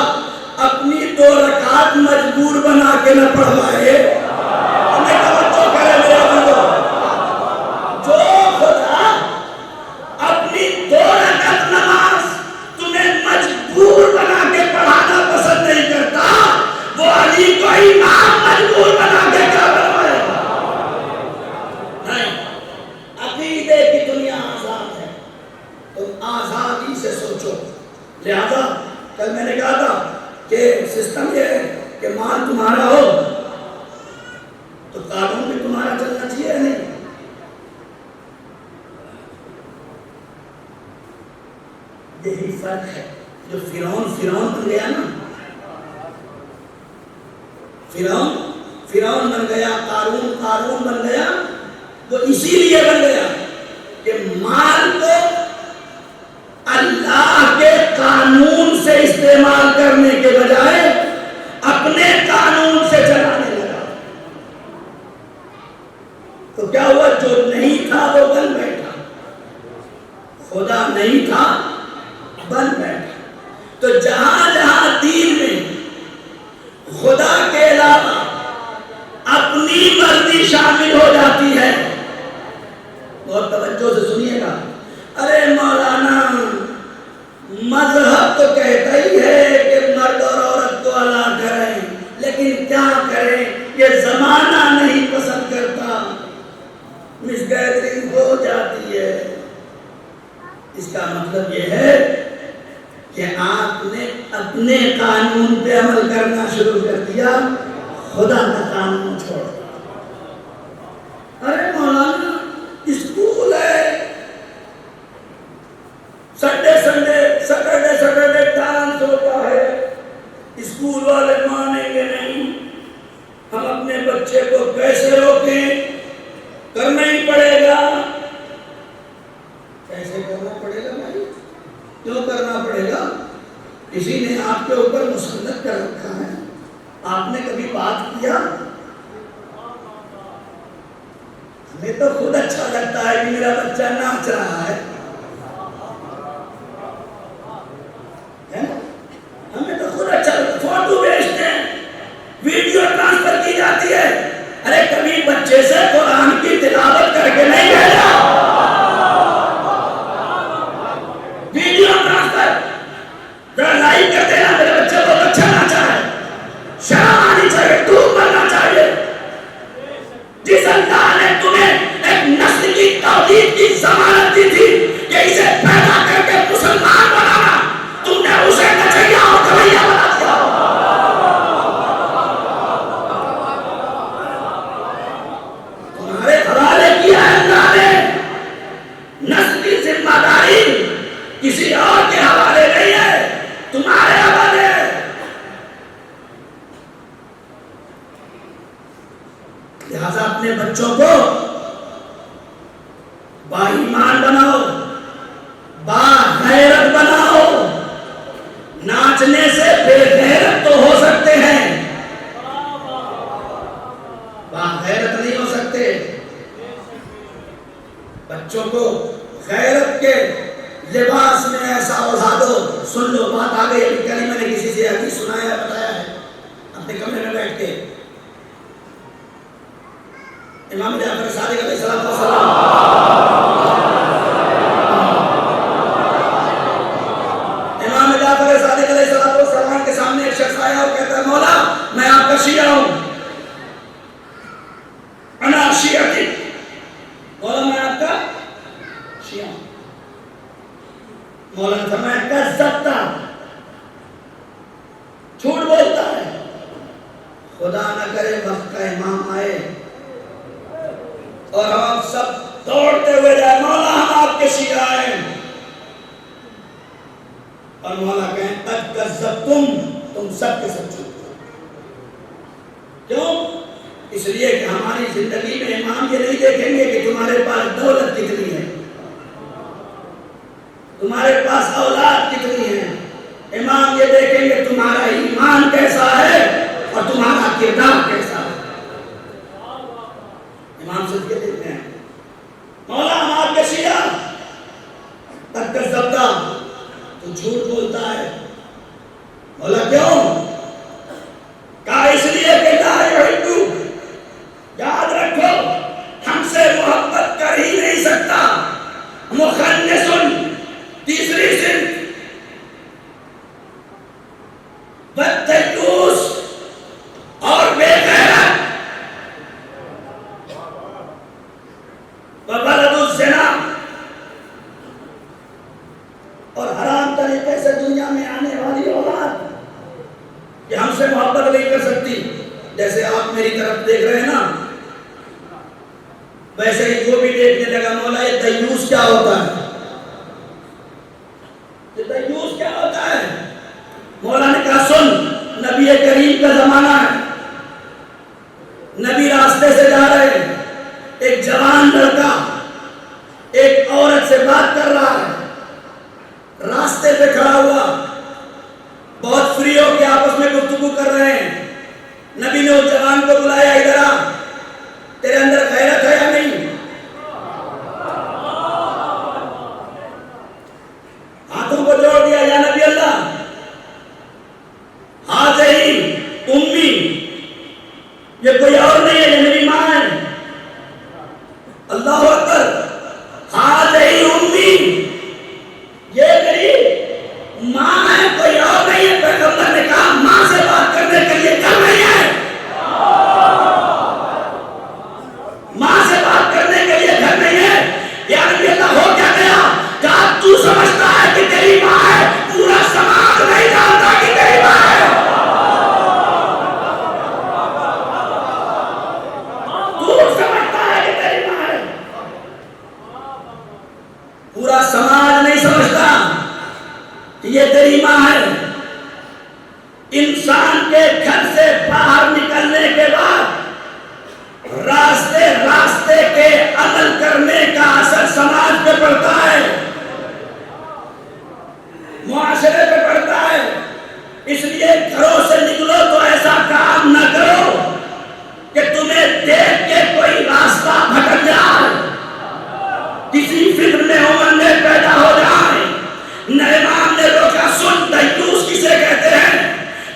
اپنی 2 رکعت مجبور بنا کے نہ پڑھوائے، ہمیں توجہ کرے میرے بزرگوں، جو خدا اپنی 2 رکعت نماز تمہیں مجبور بنا کے پڑھانا پسند نہیں کرتا، وہ علی کو امام مجبور بنا کے کیا بنوائے. نہیں، عقیدے کی دنیا آزاد ہے، تم آزادی سے سوچو. لہذا کل میں نے کہا تھا کہ سسٹم یہ ہے کہ مال تمہارا ہو تو قانون بھی تمہارا چلنا چاہیے. نہیں، یہی فرق ہے. جو فرعون بن گیا نا، فرعون بن گیا، قارون بن گیا، وہ اسی لیے بن گیا کہ مال کو اللہ کے قانون سے استعمال کرنے کے بجائے اپنے قانون سے چلانے لگا. تو کیا ہوا؟ جو نہیں تھا وہ بن بیٹھا، خدا نہیں تھا بن بیٹھا. تو جہاں جہاں دین میں خدا کے علاوہ اپنی مرضی شامل ہو جاتی ہے، بہت توجہ سے سنیے گا. ارے مولانا مذہب تو کہتا ہی ہے کہ مرد اور عورت کو الگ کریں، لیکن کیا کریں، یہ زمانہ نہیں پسند کرتا، مس گیدرنگ ہو جاتی ہے. اس کا مطلب یہ ہے کہ آپ نے اپنے قانون پہ عمل کرنا شروع کر دیا، خدا کا قانون چھوڑ دیا. ارے مولانا اسکول ہے، سٹرڈے ڈانس ہوتا ہے، اسکول والے مانیں گے نہیں، ہم اپنے بچے کو کیسے روکیں؟ کرنا ہی پڑے گا. کیسے کرنا پڑے گا بھائی؟ کیوں کرنا پڑے گا؟ کسی نے آپ کے اوپر مسلط کر رکھا ہے، آپ نے کبھی بات کیا؟ ہمیں تو خود اچھا لگتا ہے کہ میرا بچہ ناچ رہا ہے، ہمیں تو خود اچھا لگتا ہے. فوٹو بھیجتے ہیں، ویڈیو ٹرانسفر کی جاتی ہے. ارے کبھی بچے سے قرآن کی تلاوت کر کے نہیں بھیجا، ویڈیو ٹرانسفر لائک کر دینا، میرے بچے بہت اچھا ناچا ہے. شرم آنی چاہیے، دودھ بننا چاہیے. جس اللہ نے تمہیں ایک نسل کی توحید کی ضمانت دی تھی کہ اسے پیدا کر کے مسلمان بنانا، تم نے اسے نچیا اور کبھیا بنا دیا. تمہارے حوالے کیا ہے اللہ نے. نسل کی ذمہ داری کسی اور کے حوالے نہیں ہے، تمہارے حوالے ہے. لہذا اپنے بچوں کو با ایمان بناؤ، با غیرت بناؤ. ناچنے سے بے غیرت تو ہو سکتے ہیں، با غیرت نہیں ہو سکتے. بچوں کو غیرت کے لباس میں ایسا اوڑھا دو. سن لو، بات آ گئی. ابھی کل میں نے کسی سے حدیث سنایا، بتایا ہے اپنے کمرے میں بیٹھ کے. امام جعفر صادق علیہ السلام مولانا فرمایا کذبتا، جھوٹ بولتا ہے. خدا نہ کرے وقت کا امام آئے اور ہم سب دوڑتے ہوئے جائے مولا ہم آپ کے شیعہ ہیں، اور مولا کہیں قد کذبتم، تم سب کے سب جھوٹ. کیوں؟ اس لیے کہ ہماری زندگی میں امام یہ نہیں دیکھیں گے کہ تمہارے پاس دولت کتنی ہے، تمہارے پاس اولاد کتنی ہے. امام یہ دیکھیں گے تمہارا ایمان کیسا ہے اور تمہارا کردار کیسا ہے. امام صرف یہ دیکھتے ہیں مولا ہم آپ کے شیعہ. قد کذبتا، تو جھوٹ بولتا ہے. مولا کیوں؟ کہا اس لیے کہ لا یحبو، یاد رکھو ہم سے محبت کر ہی نہیں سکتا. مخنثن، تیسری صنف، بدتیوس اور بے غیرت، وولد الزنا، اور حرام طریقے سے دنیا میں آنے والی اولاد کہ ہم سے محبت نہیں کر سکتی. جیسے آپ میری طرف دیکھ رہے ہیں نا، ویسے ہی وہ بھی دیکھنے لگا مولا یہ دیوس کیا ہوتا ہے، یہ دیوس کیا ہوتا ہے. مولا نے کہا سن، نبی کریم کا زمانہ ہے، نبی راستے سے جا رہے ہیں، ایک جوان لڑکا ایک عورت سے بات کر رہا ہے، راستے پہ کھڑا ہوا، بہت فری ہو کے آپس میں گفتگو کر رہے ہیں. نبی نے اس جوان کو بلایا ادھر آ، تیرے اندر غیرت ہے یا نہیں؟ ہاتھوں کو جوڑ دیا، یا نبی اللہ ہاذہی امی، یہ کوئی اور نہیں ہے، یہ میری ماں ہے. اللہ اکبر، ہاذہی امی، یہ میری ماں ہے، کوئی اور نہیں ہے. پیغمبر نے کہا ماں سے بات کرنے کے لیے گھر نہیں ہے، ماں سے بات کرنے کے لیے گھر نہیں ہے. یا نبی اللہ ہو کیا گیا؟ کہا تو سمجھتا ہے کہ تیری ماں ہے، پورا سماج نہیں جانتا کہ تیری ماں ہے. تو سمجھتا ہے کہ تیری ماں ہے، پورا سماج نہیں سمجھتا کہ یہ تیری ماں ہے. انسان کے گھر سے باہر نکلنے کے بعد راستے راستے کے عمل کرنے کا اثر سماج پہ پڑتا ہے، معاشرے پہ پڑتا ہے. اس لیے گھروں سے نکلو تو ایسا کام نہ کرو کہ تمہیں دیکھ کے کوئی راستہ بھٹک جائے، کسی فکر میں عمر پیدا ہو جائے. امام نے روکا، سن دیوس کسے کہتے ہیں؟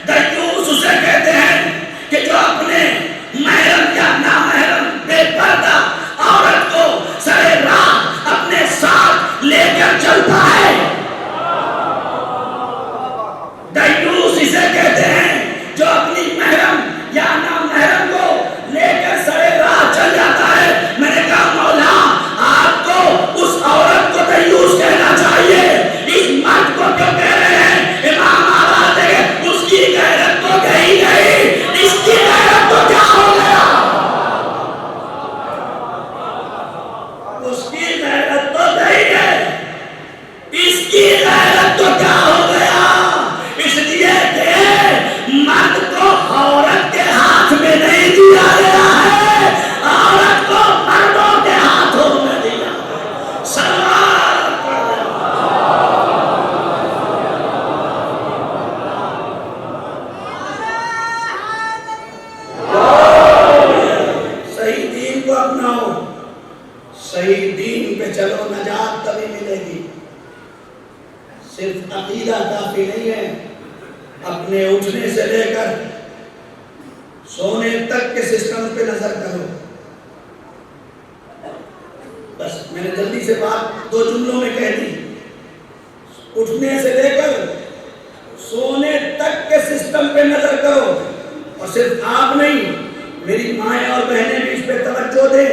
دیوس اسے کہتے ہیں کہ جو اپنے محرم یا نامحرم بے پردہ عورت کو سرے راہ اپنے ساتھ لے کر چلتا ہے. دیوس اسے کہتے ہیں جو اپنی محرم یا نامحرم کو لے کر سرے راہ چل جاتا ہے. میں نے کہا مولا آپ کو اس عورت کو دیوس کہنا چاہیے، اس مرد کو کیوں کہہ رہے ہیں؟ امام آواز دے اس کی غیرت تو گئی گئی، اس کی غیرت تو کیا ہو گیا؟ اس کی غیرت تو گئی ہے، اس کی غیرت تو کیا ہو گیا؟ اس لیے کہ مرد کو عورت کے ہاتھ میں نہیں دیا گیا ہے، عورت کو مردوں کے ہاتھوں میں دیا. سلام صحیح دین کو اپناؤ، صحیح دین پہ چلو، نجات تبھی ملے گی. صرف عقیدہ کافی نہیں ہے، اپنے اٹھنے سے لے کر سونے تک کے سسٹم پہ نظر کرو. بس میں نے جلدی سے بات 2 جملوں میں کہہ دی. اٹھنے سے لے کر سونے تک کے سسٹم پہ نظر کرو، اور صرف آپ نہیں، میری مائیں اور بہنیں بھی اس پہ توجہ دیں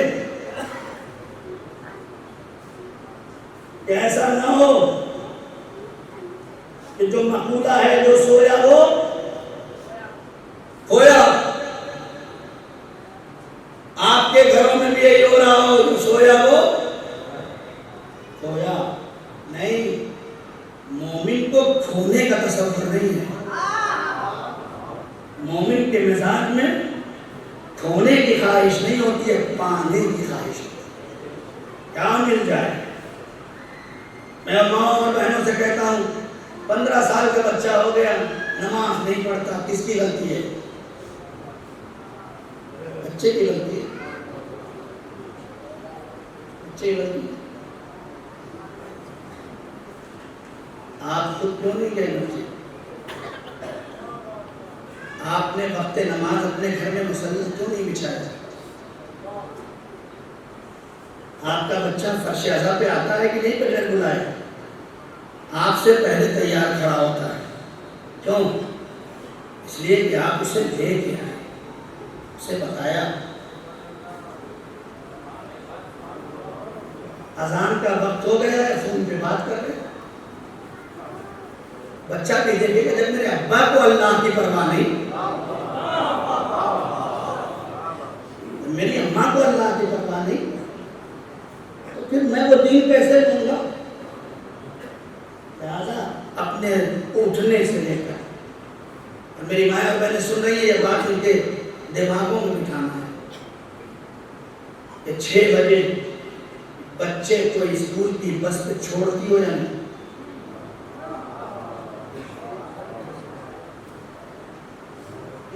کہ ایسا نہ ہو کہ جو مقولہ ہے جو سویا وہ کھویا. آپ کے گھروں میں بھی یہی ہو رہا ہو، جو سویا وہ کھویا. نہیں، مومن کو کھونے کا تصور نہیں ہے. مومن کے مزاج میں کھونے کی خواہش نہیں ہوتی ہے، پانے کی خواہش ہوتی ہے. کیا مل جائے. میں ماں اور بہنوں سے کہتا ہوں 15 سال کا بچہ ہو گیا نماز نہیں پڑھتا، کس کی غلطی ہے؟ بچے کی غلطی ہے. بچے کی غلطی ہے. آپ خود کیوں نہیں گئے مسجد؟ آپ نے وقت نماز اپنے گھر میں مصلی کیوں نہیں بچھایا؟ آپ کا بچہ فرش اعضا پہ آتا ہے کہ نہیں بغیر بلائے؟ آپ سے پہلے تیار کھڑا ہوتا ہے. کیوں؟ اس لیے کہ آپ اسے لے کے آئے، اسے بتایا. اذان کا وقت ہو گیا ہے، فون پہ بات کر رہے. بچہ بھی دیکھے کہ جب میرے ابا کو اللہ کی پرواہ نہیں، میری اماں کو اللہ کی پرواہ نہیں، تو پھر میں وہ دین کیسے دوں گا؟ لہٰذا اپنے اٹھنے سے لے کر، اور میری ماں اور بہنیں سن رہی ہے یہ بات، ان کے دماغوں میں بٹھانا ہے کہ 6 بجے بچے کو اسکول کی بس پہ چھوڑتی ہو یا نہیں؟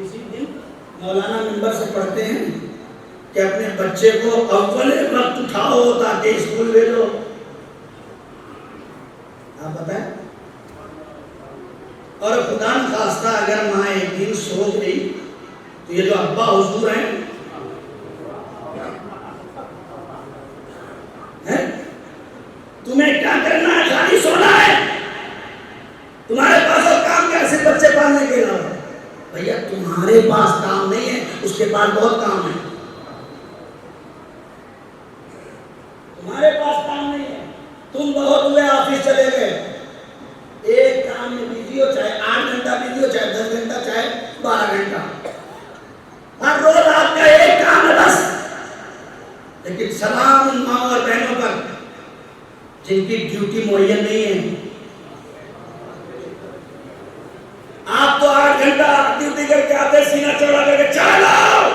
اسی دن مولانا ممبر سے پڑھتے ہیں کہ اپنے بچے کو اول وقت اٹھاؤ تاکہ اسکول بھیجو. آپ بتائیں. اور خدا نخواستہ اگر ماں ایک دن سوچ گئی تو یہ جو ابا حضور ہیں تمہیں کیا کرنا ہے؟ خالی سونا ہے؟ تمہارے پاس اور کام کیا؟ صرف بچے پالنے کے علاوہ؟ بھیا تمہارے پاس کام نہیں ہے، اس کے پاس بہت کام ہے. تمہارے پاس کام نہیں ہے، تم بہت ہوئے آفس چلے گئے، ایک کام میں بزی ہو، چاہے 8 گھنٹہ بزی ہو، چاہے 10 گھنٹہ، چاہے 12 گھنٹہ، ہر روز آپ کا ایک کام ہے بس. لیکن سلام ان ماں اور بہنوں پر جن کی ڈیوٹی معین نہیں ہے. آپ تو 8 گھنٹہ ڈیوٹی کر کے آتے، سینہ چوڑا کر کے چلاؤ.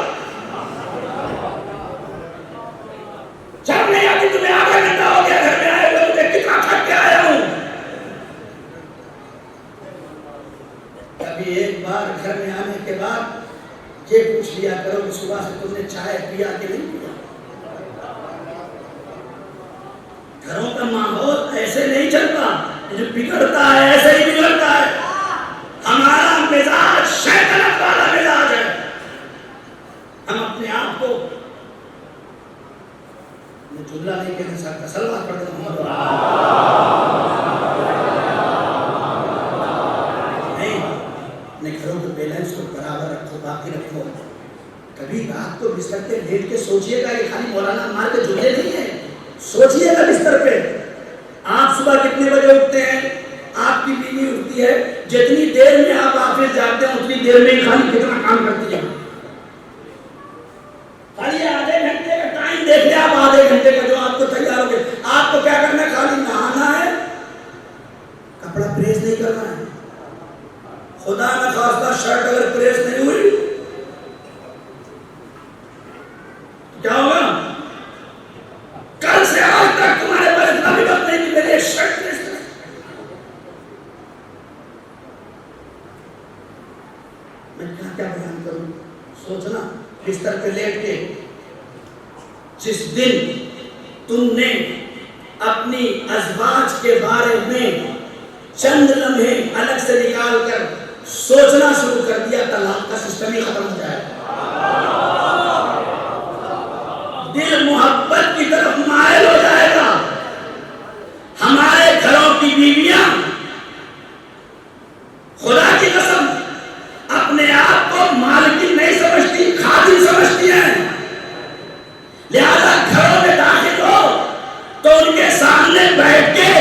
شرم نہیں آتی تمہیں؟ آدھا گھنٹہ ہو گیا گھر میں آئے ہوئے، مجھے کتنا تھک کے آیا ہوں. کبھی ایک بار گھر میں آنے کے بعد یہ پوچھ لیا کرو کہ صبح سے تم نے چائے پیا کہ نہیں پیا. گھروں کا ماحول ایسے نہیں چلتا، جو بگڑتا ہے ایسے ہی بگڑتا ہے. ہمارا مزاج شیطنت والا مزاج ہے. ہم اپنے آپ کو، میں جملہ نہیں کہنا چاہتا، سلوات پڑھ دیں محمد نہیں. اپنے گھروں کے بیلنس کو برابر رکھو، باقی رکھو. کبھی رات کو بستر پہ لیٹ کے سوچئے گا، یہ خالی مولانا مار کے جملے نہیں ہیں. سوچئے گا بستر پہ آپ صبح کتنے بجے اٹھتے ہیں، آپ کی بیوی اٹھتی ہے، جتنی دیر میں آپ آفس جاتے ہیں اتنی دیر میں خالی کتنا کام کرتی ہے. خالی آدھے گھنٹے کا ٹائم دیکھ لیں آپ، آدھے گھنٹے کا جو آپ کو تیار ہو گئے. آپ کو کیا کرنا ہے؟ خالی نہانا ہے، کپڑا پریس نہیں کرنا ہے. خدا نہ خواستہ شرٹ اگر پریس نہیں ہوئی کیا ہوگا؟ کل سے آج تک تمہارے پاس اتنا بھی وقت نہیں کہ میرے شرٹ پریس کریں. میں کیا بیان کروں؟ سوچنا بستر پہ لیٹ کے، جس دن تم نے اپنی ازواج کے بارے میں چند لمحے الگ سے نکال کر سوچنا شروع کر دیا، طلاق کا سسٹم ہی ختم ہو جائے. دل محبت کی طرف مائل ہو جائے گا. ہمارے گھروں کی بیویاں خدا کی قسم اپنے آپ کو مالکن نہیں سمجھتی، خادم سمجھتی ہیں. لہذا گھروں میں داخل ہو تو ان کے سامنے بیٹھ کے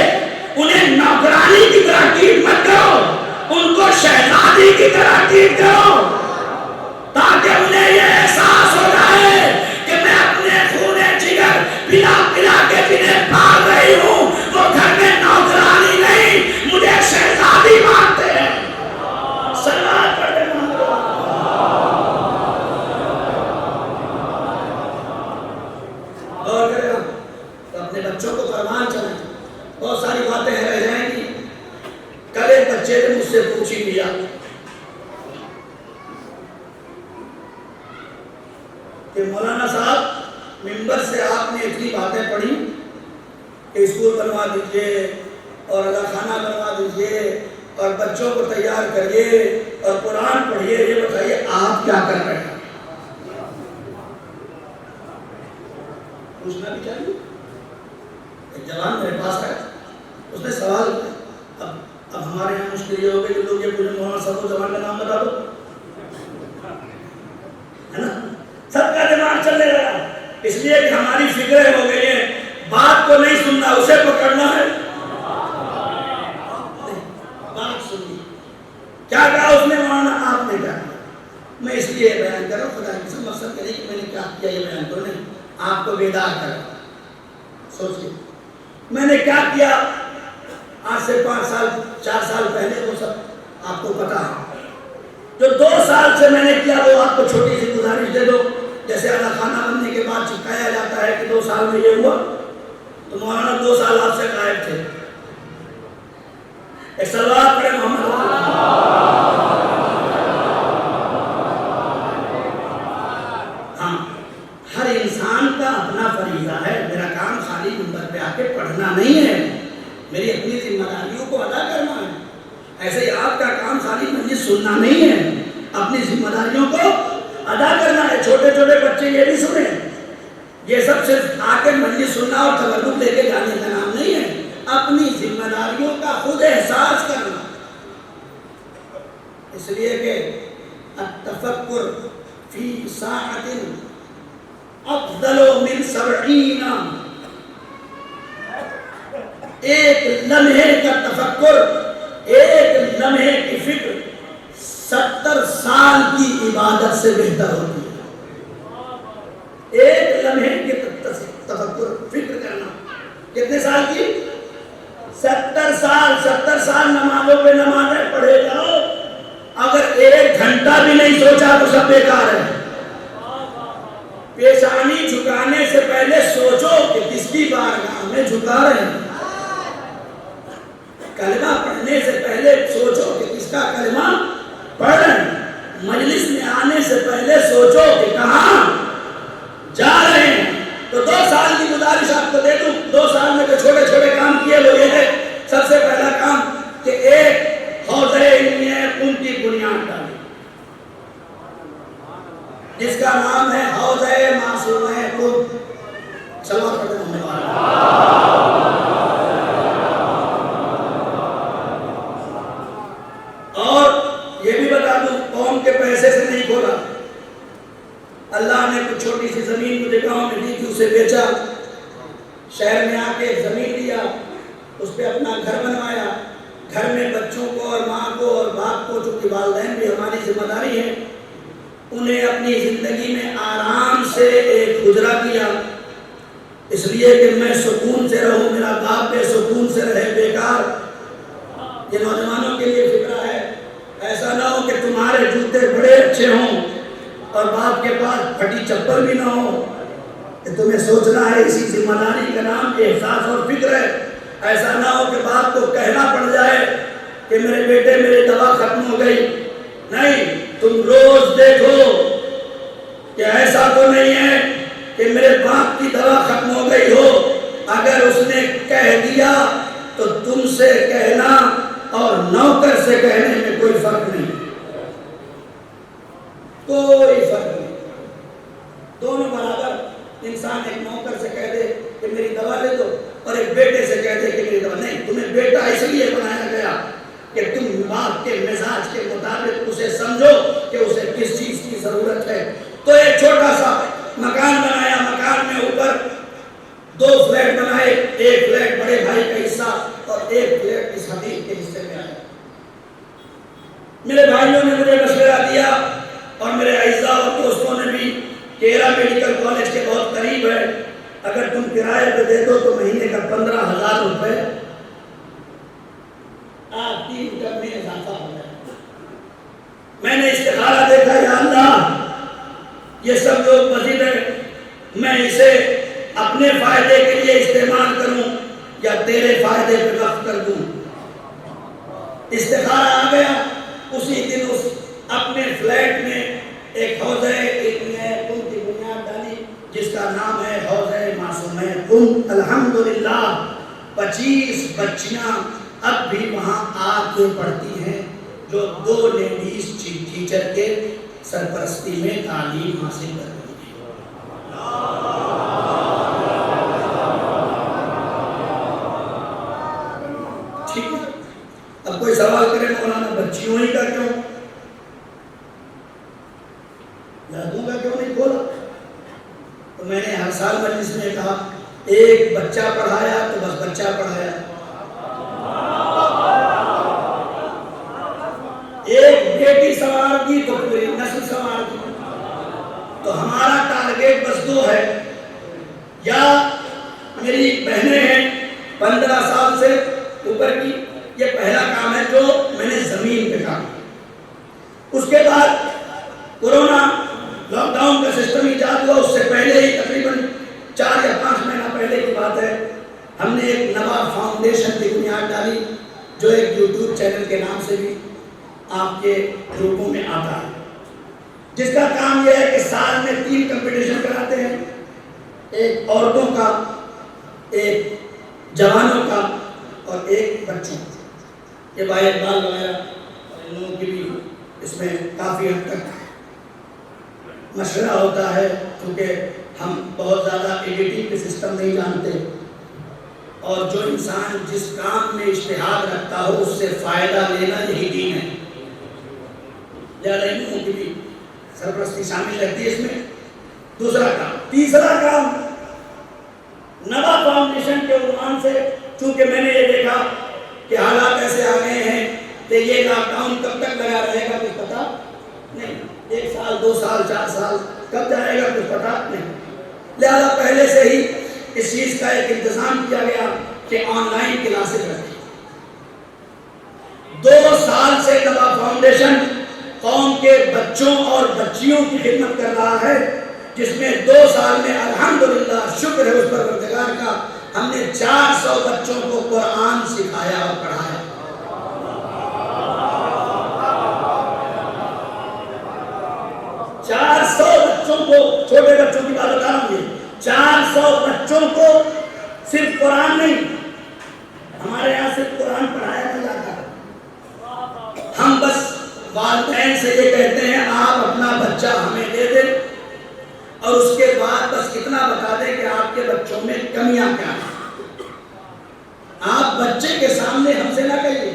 انہیں نوکرانی کی طرح ٹریٹ مت کرو. بچے نے مجھ سے پوچھ ہی لیا کہ مولانا صاحب ممبر سے آپ نے اتنی باتیں پڑھی کہ اسکول بنوا دیجئے اور اللہ خانہ بنوا دیجئے اور بچوں کو تیار کریے اور قرآن پڑھیے، یہ بتائیے آپ کیا کر رہے ہیں؟ پوچھنا بھی چاہیے۔ ایک جوان میرے پاس ہے، اس نے سوال کیا۔ اب ہمارے یہاں مشکل یہ ہو گئی کہ لوگ یہ پوچھیں مولانا صاحب کو جوان کا نام بتا دو، ہے نا؟ سب کا دماغ چلنے لگا، اس لیے کہ ہماری فکریں ہو گئی ہیں بات کو نہیں سننا، اسے پکڑنا ہے۔ بات سنی، کیا کہا اس نے مولانا؟ آپ نے کیا کیا؟ میں اس لیے بیان کر رہا ہوں، خدا کی مقصد نہیں کہ میں نے کیا کیا یہ بیان کروں، نہیں، آپ کو بیدار کر رہا ہوں۔ سوچئے میں نے کیا کیا آج سے 5 سال 4 سال پہلے، وہ سب آپ کو پتا ہے۔ جو 2 سال سے میں نے کیا وہ آپ کو چھوٹی سی گزارش دے دو۔ جیسے اعلیٰ خانہ بننے کے بعد چپکایا جاتا ہے کہ 2 سال میں یہ ہوا، تو مولانا 2 سال آپ سے غائب تھے۔ ایک صلوات پڑھے محمد۔ ہاں، ہر انسان کا اپنا فریضہ ہے۔ میرا کام خالی منبر پہ آ کے پڑھنا نہیں ہے، میری اپنی ذمہ داریوں کو ادا کرنا ہے۔ ایسے ہی آپ کا کام خالی مجلس سننا نہیں ہے، اپنی ذمہ داریوں کو ادا کرنا ہے۔ چھوٹے چھوٹے بچے یہ بھی سنیں، یہ سب صرف آ کے مجلس سننا اور تبرک لے کے جانے کا نام نہیں ہے، اپنی ذمہ داریوں کا خود احساس کرنا۔ اس لیے کہ التفکر فی ساعۃ افضل من 70، ایک لمحے کا تفکر، ایک لمحے کی فکر 70 سال کی عبادت سے بہتر ہوتی ہے۔ ایک لمحے کے تفکر، فکر کرنا کتنے سال کی؟ 70 سال۔ 70 سال نمازوں پہ نمازیں پڑھے جاؤ، اگر 1 گھنٹہ بھی نہیں سوچا تو سب بیکار ہے۔ پیشانی جھکانے سے پہلے سوچو کہ کس کی بارگاہ میں جھکا رہے ہیں۔ کلمہ پڑھنے سے پہلے سوچو کہ کس کا کلمہ پڑھ رہے ہیں۔ مجلس میں آنے سے پہلے سوچو کہ کہاں جا رہے ہیں۔ تو 2 سال کی گزارش آپ کو دے دوں، 2 سال میں جو چھوٹے چھوٹے کام کیے وہ یہ ہے۔ سب سے پہلا کام کہ ایک حوضہ علمی ہے، ان کی بنیاد ڈالی، جس کا نام ہے حوضہ معصومہ خود۔ صلوات پڑھتے ہیں محمد والا۔ اور یہ بھی بتا دوں، قوم کے پیسے سے نہیں کھولا، اللہ نے کچھ چھوٹی سی زمین مجھے گاؤں میں دی تھی، اسے بیچا، شہر میں آ کے زمین لیا، اس پہ اپنا گھر بنوایا۔ گھر میں بچوں کو اور ماں کو اور باپ کو، چونکہ والدین بھی ہماری ذمہ داری ہے، انہیں اپنی زندگی میں آرام سے ایک حجرہ دیا، اس لیے کہ میں سکون سے رہوں، میرا باپ بے سکون سے رہے، بیکار۔ یہ نوجوانوں کے لیے فکرہ ہے، ایسا نہ ہو کہ تمہارے جوتے بڑے اچھے ہوں اور باپ کے پاس پھٹی چپل بھی نہ ہو، کہ تمہیں سوچنا ہے، اسی ذمہ داری کا نام احساس اور فکر ہے۔ ایسا نہ ہو کہ باپ کو کہنا پڑ جائے کہ میرے بیٹے میری دوا ختم ہو گئی۔ نہیں، تم روز دیکھو کہ ایسا تو نہیں ہے کہ میرے باپ کی دوا ختم ہو گئی ہو، اگر اس نے کہہ دیا تو تم سے کہنا اور نوکر سے کہنے میں کوئی فرق نہیں، کوئی فرق نہیں، دونوں برابر۔ انسان ایک نوکر سے کہہ دے کہ میری دوا لے دو، اور ایک بیٹے سے کہہ دے کہ میری دوا نہیں۔ تمہیں بیٹا اس لیے بنایا گیا کہ تم باپ کے مزاج کے مطابق اسے سمجھو کہ اسے کس چیز کی ضرورت ہے۔ تو ایک چھوٹا سا مکان بنایا، مکان میں اوپر 2 فلیٹ بنائے، ایک فلیٹ بڑے بھائی کا حصہ اور ایک فلیٹ اس حبیب کے حصے میں آیا۔ میرے بھائیوں نے مجھے مشورہ دیا اور میرے اعزاء اور دوستوں نے بھی، کیرا میڈیکل کالج کے بہت قریب ہے، اگر تم کرائے پہ دے دو تو مہینے کا 15,000 روپے آپ کی انکم میں اضافہ ہو جائے۔ میں نے استخارہ دیکھا، یا اللہ یہ سب لوگ مزید ہے، میں اسے اپنے فائدے کے لیے استعمال کروں یا تیرے فائدے پہ وقف کر دوں۔ استخارہ آ گیا، اسی دن اس اپنے فلیٹ میں ایک حوض کم کی بنیاد ڈالی جس کا نام ہے حوض معصومہ کم۔ الحمدللہ 25 بچیاں اب بھی وہاں آ کے پڑھتی ہیں جو 2 لیڈیز ٹیچر کے سرپرستی میں تعلیم حاصل کر رہی ہیں۔ ٹھیک ہے، اب کوئی سوال کرے مولانا بچیوں ہی کا کیوں، یادوں کا کیوں نہیں کھولا؟ تو میں نے ہر سال مجلس میں کہا ایک بچہ پڑھایا تو بس بچہ پڑھایا، ایک بیٹی سوار کی تو پوری نسل سوار کی۔ تو ہمارا ٹارگیٹ بس 2 ہے، یا میری بہنیں ہیں 15 سال سے اوپر کی، یہ پہلا کام ہے جو میں نے زمین پہ کام کیا۔ اس کے بعد کورونا لاک ڈاؤن کا سسٹم ایجاد ہوا، اس سے پہلے ہی تقریباً 4 یا 5 مہینہ پہلے کی بات ہے، ہم نے ایک نوا فاؤنڈیشن کی بنیاد ڈالی جو ایک یوٹیوب چینل کے نام سے بھی آپ کے گروپوں میں آتا ہے، جس کا کام یہ ہے کہ سال میں 3 کمپٹیشن کراتے ہیں، ایک عورتوں کا، ایک جوانوں کا اور ایک بچوں کا۔ یہ بھائی اقبال وغیرہ ان لوگوں کی بھی اس میں کافی حد تک مشورہ ہوتا ہے، کیونکہ ہم بہت زیادہ ایڈیٹنگ کے سسٹم نہیں جانتے، اور جو انسان جس کام میں اشتہار رکھتا ہو اس سے فائدہ لینا یہی دین ہے، لہٰذا ان لوگوں کی بھی سرپرستی شامل رہتی ہے اس میں۔ دوسرا کام، تیسرا کام، نوا فاؤنڈیشن کے عنوان سے، چونکہ میں نے یہ دیکھا کہ حالات ایسے آ گئے ہیں کہ یہ لاک ڈاؤن کب تک لگا رہے گا کچھ پتا نہیں، 1 سال 2 سال 4 سال کب جائے گا کچھ پتا نہیں، لہذا پہلے سے ہی اس چیز کا ایک انتظام کیا گیا کہ آن لائن کلاسز رکھیں۔ 2 سال سے نوا فاؤنڈیشن قوم کے بچوں اور بچیوں کی خدمت کر رہا ہے، جس میں 2 سال میں الحمدللہ شکر ہے اس پروردگار کا، ہم نے 400 بچوں کو قرآن سکھایا اور پڑھایا۔ 400 بچوں کو، چھوٹے بچوں کی بات بتا رہا ہوں، 400 بچوں کو صرف قرآن نہیں، ہمارے یہاں صرف قرآن پڑھایا نہیں جاتا، ہم بس والدین سے یہ کہتے ہیں آپ اپنا بچہ ہمیں دے دیں اور اس کے بعد بس اتنا بتا دیں کہ آپ کے بچوں میں کمیاں کیا ہیں۔ آپ بچے کے سامنے ہم سے نہ کہیے،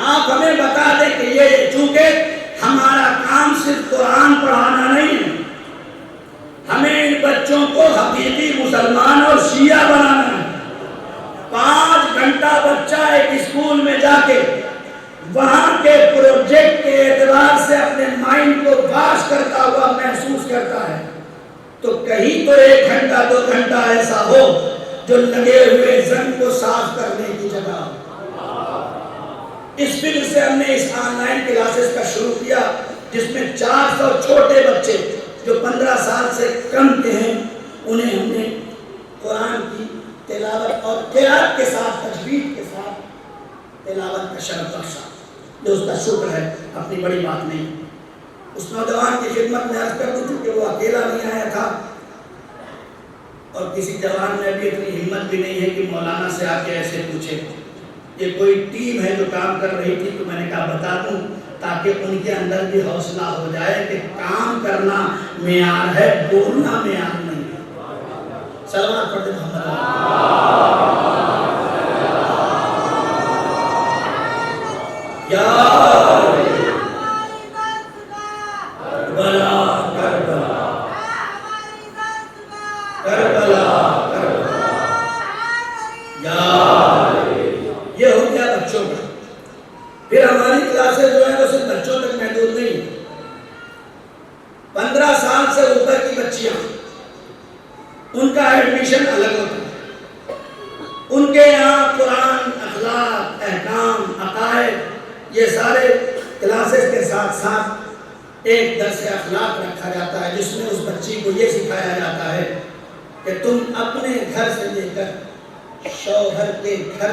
آپ ہمیں بتا دیں کہ یہ، چونکہ ہمارا کام صرف قرآن پڑھانا نہیں ہے، ہمیں ان بچوں کو حقیقی مسلمان اور شیعہ بنانا ہے۔ 5 گھنٹہ بچہ ایک اسکول میں جا کے وہاں کے پروجیکٹ کے اعتبار سے اپنے مائنڈ کو واش کرتا ہوا محسوس کرتا ہے، تو کہیں تو 1 گھنٹہ 2 گھنٹہ ایسا ہو جو لگے ہوئے زنگ کو صاف کرنے کی جگہ ہو۔ اس فکر سے ہم نے اس آن لائن کلاسز کا شروع کیا، جس میں 400 چھوٹے بچے جو 15 سال سے کم کے ہیں، انہیں ہم نے قرآن کی تلاوت اور قرات کے ساتھ، تجوید کے ساتھ تلاوت کا شرف بخشا، جو اس کا شکر ہے، اپنی بڑی بات نہیں۔ اس نوجوان کی خدمت میں عرض کر دوں کہ وہ اکیلا نہیں آیا تھا، اور کسی جوان میں بھی اتنی ہمت بھی نہیں ہے کہ مولانا سے آ کے ایسے پوچھے۔ یہ کوئی ٹیم ہے جو کام کر رہی تھی، تو میں نے کہا بتا دوں تاکہ ان کے اندر بھی حوصلہ ہو جائے کہ کام کرنا معیار ہے، بولنا معیار نہیں ہے۔ صلوات پڑھتے محمد یا کربلا کربلا کربلا کربلا یا، یہ ہو گیا بچوں کا۔ پھر ہماری کلاسیں جو ہیں وہ صرف بچوں تک محدود نہیں، 15 سال سے اوپر کی بچیاں، ان کا ایڈمیشن الگ ہوتا ہے، ان کے یہاں قرآن، اخلاق، احکام، عقائد، یہ سارے کلاسز کے ساتھ ساتھ ایک درس اخلاق رکھا جاتا ہے، جس میں اس بچی کو یہ سکھایا جاتا ہے کہ تم اپنے گھر سے لے کر شوہر کے گھر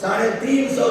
350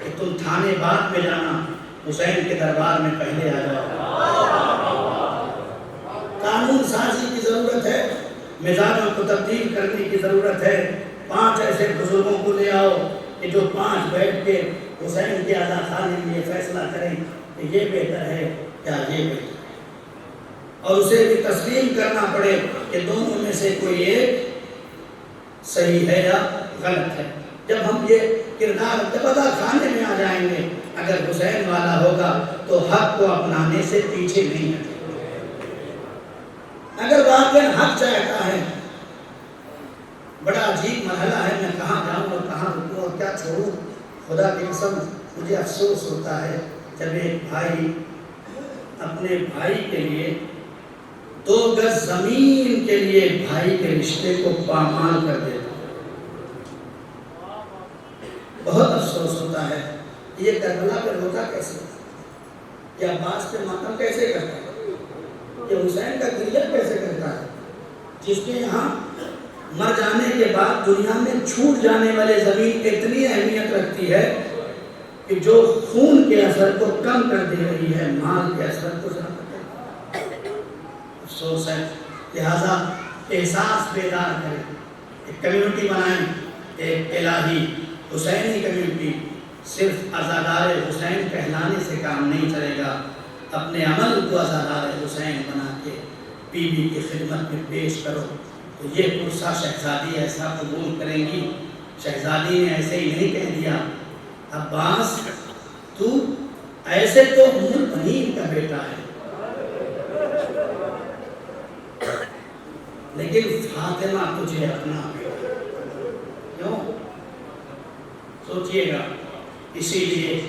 کہ تم تھانے بعد میں جانا، حسین کے دربار میں پہلے آ جاؤ۔ قانون سازی کی ضرورت ہے، مزاجوں کو تبدیل کرنے کی ضرورت ہے۔ 5 ایسے بزرگوں کو لے آؤ کہ جو 5 بیٹھ کے حسین کے اعلیٰ خانے میں یہ فیصلہ کریں کہ یہ بہتر ہے یا یہ بہتر ہے، اور اسے بھی تسلیم کرنا پڑے کہ دونوں میں سے کوئی ایک صحیح ہے یا غلط ہے۔ جب ہم یہ کردار جب ادا خانے میں آ جائیں گے، اگر حسین والا ہوگا تو حق کو اپنانے سے پیچھے نہیں ہٹے۔ اگر واقعی حق چاہتا ہے، بڑا عجیب مرحلہ ہے، میں کہاں جاؤں اور کہاں رکوں اور کیا چھوڑوں۔ خدا کی قسم مجھے افسوس ہوتا ہے جب ایک بھائی اپنے بھائی کے لیے 2 گز زمین کے لیے بھائی کے رشتے کو پامال کر دیتا ہے۔ بہت افسوس ہوتا ہے۔ یہ کربلا پہ روتا کیسے، یہ عباس پہ ماتم کیسے کرتا ہے، یہ حسین کا گریہ کیسے کرتا ہے، جس کے یہاں مر جانے کے بعد دنیا میں چھوٹ جانے والے زمین اتنی اہمیت رکھتی ہے کہ جو خون کے اثر کو کم کر دے رہی ہے، مال کے اثر کو زیادہ کر دے رہی ہے۔ افسوس ہے، لہذا احساس بیدار کریں، ایک کمیونٹی بنائیں، ایک الہی حسینی کمیونٹی۔ صرف عزادار حسین کہلانے سے کام نہیں چلے گا، اپنے عمل کو عزادار حسین بنا کے بی بی کی خدمت میں پیش کرو تو یہ پرسہ شہزادی ایسا قبول کریں گی۔ شہزادی نے ایسے ہی نہیں کہہ دیا، عباس تو ایسے تو ام البنین کا بیٹا ہے، لیکن فاطمہ تجھے اپنا بیٹا، کیوں؟ سوچئے گا۔ اسی لیے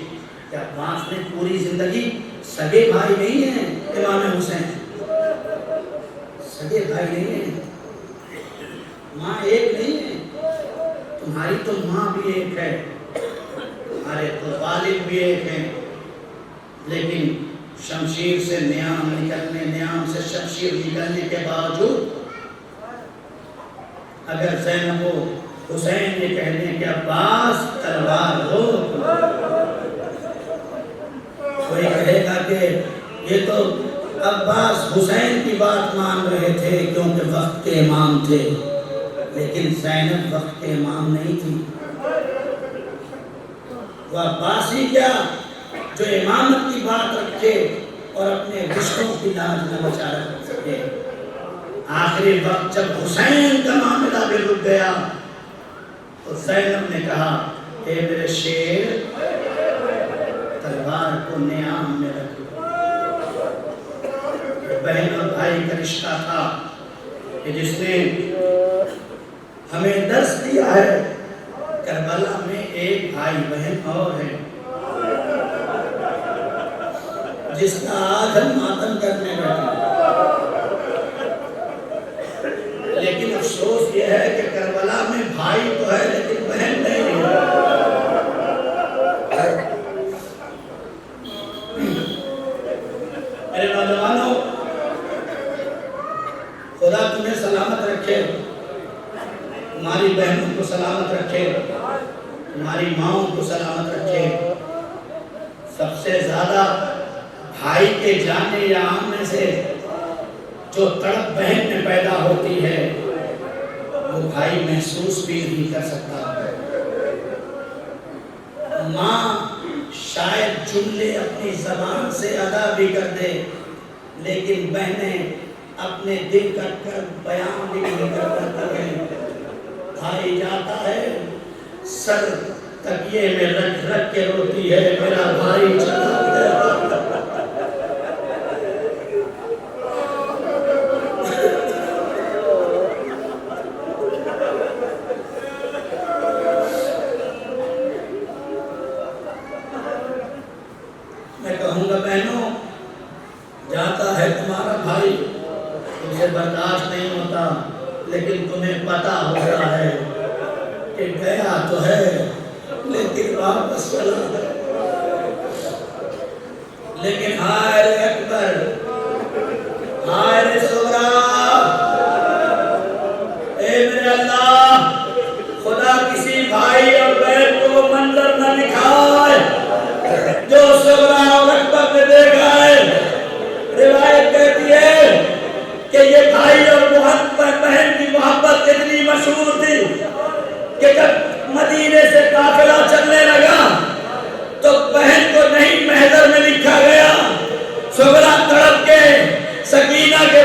کہ عباس نے پوری زندگی، سگے بھائی نہیں ہیں امام حسین، سگے بھائی نہیں ہیں، ماں ایک نہیں ہے، تمہاری تو ماں بھی ایک ہے، تمہارے تو والد بھی ایک ہیں، لیکن شمشیر سے نیام نکلنے، نیام سے شمشیر نکلنے کے باوجود اگر زینب کو حسین یہ کہہ دیں کہ عباس تلوار ہو، کوئی کہے گا کہ یہ تو عباس حسین کی بات مان رہے تھے کیونکہ وقت کے امام تھے، لیکن زینب وقت کے امام نہیں تھی۔ وہ عباسی کیا جو امامت کی بات رکھے اور اپنے رشتوں کی لاج نہ بچا رکھ سکے۔ آخری وقت جب حسین کا معاملہ بھی رک گیا تو زینب نے کہا، اے میرے شیر، تلوار کو نیام میں رکھ لو۔ بہن اور بھائی کا رشتہ تھا کہ جس نے ہمیں درس دیا ہے، کربلا میں ایک بھائی بہن اور ہے جس کا آج ہم ماتم کرنے بیٹھے، لیکن افسوس یہ ہے کہ کربلا میں بھائی تو ہے لیکن بہن نہیں ہے۔ میرے نوجوانوں، خدا تمہیں سلامت رکھے، تمہاری بہنوں کو سلامت رکھے، تمہاری ماؤں کو سلامت رکھے۔ سب سے زیادہ بھائی کے جانے یا آنے سے جو تڑپ بہن میں پیدا ہوتی ہے وہ بھائی محسوس بھی نہیں کر سکتا۔ ماں شاید جملے اپنی زبان سے ادا بھی کر دے، لیکن بہنیں اپنے دل کٹ کر بیان بھی نہیں کر پاتی ہیں۔ بھائی جاتا ہے، سر تکیے میں رکھ رکھ کے روتی ہے، میرا بھائی چلا گیا۔ میں کہوں گا بہنوں، جاتا ہے تمہارا بھائی، تمہیں برداشت نہیں ہوتا، لیکن تمہیں پتا ہوتا ہے کہ گیا تو ہے لیکن واپس چلا ہے۔ لیکن ہائے رے اکبر، ہائے رے صغرا، اے میرے اللہ، خدا کسی بھائی اور بہن کو منظر نہ دکھائے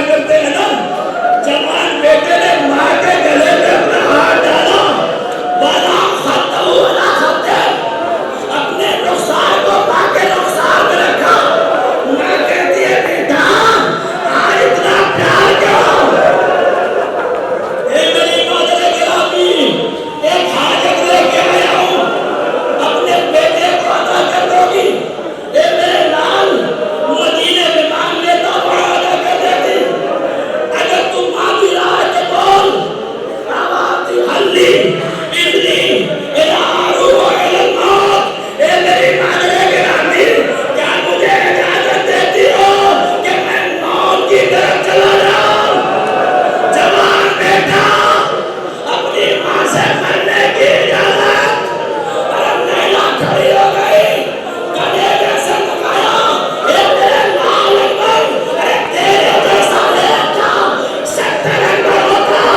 کیا کرتے ہیں نا، جوان بیٹے نے ماں کے گلے میں اپنا ہاتھ ڈالا، والا خط والا خط اپنے رخسار کو ماں کے رخسار میں رکھا. ماں کہتی ہے بیٹا آج اتنا پیار کیوں؟ اے میری مادر گرامی، ایک حاجت لے کے آیا ہوں، اپنے بیٹے کو عطا کر دو گی؟ اے میرے لال، مدینے میں مانگ لیتا بڑا ادا کر دیتی. اگر تم مانگ بھی رہا ہے تو بول، آواتی حلی ابنی الہارو الالموت. اے میری مادر گرامی، کیا مجھے اجازت دیتی ہو کہ میں موت کی طرف چلا جاؤں؟ جوان بیٹا اپنی ماں سے مرنے کی اجازت. اور نیلا کھڑی ہو گئی، گلے میں سے لگایا، اے میرے لال اکبر، ارے تیرے جیسا بیٹا 70 اکبر ہوتا.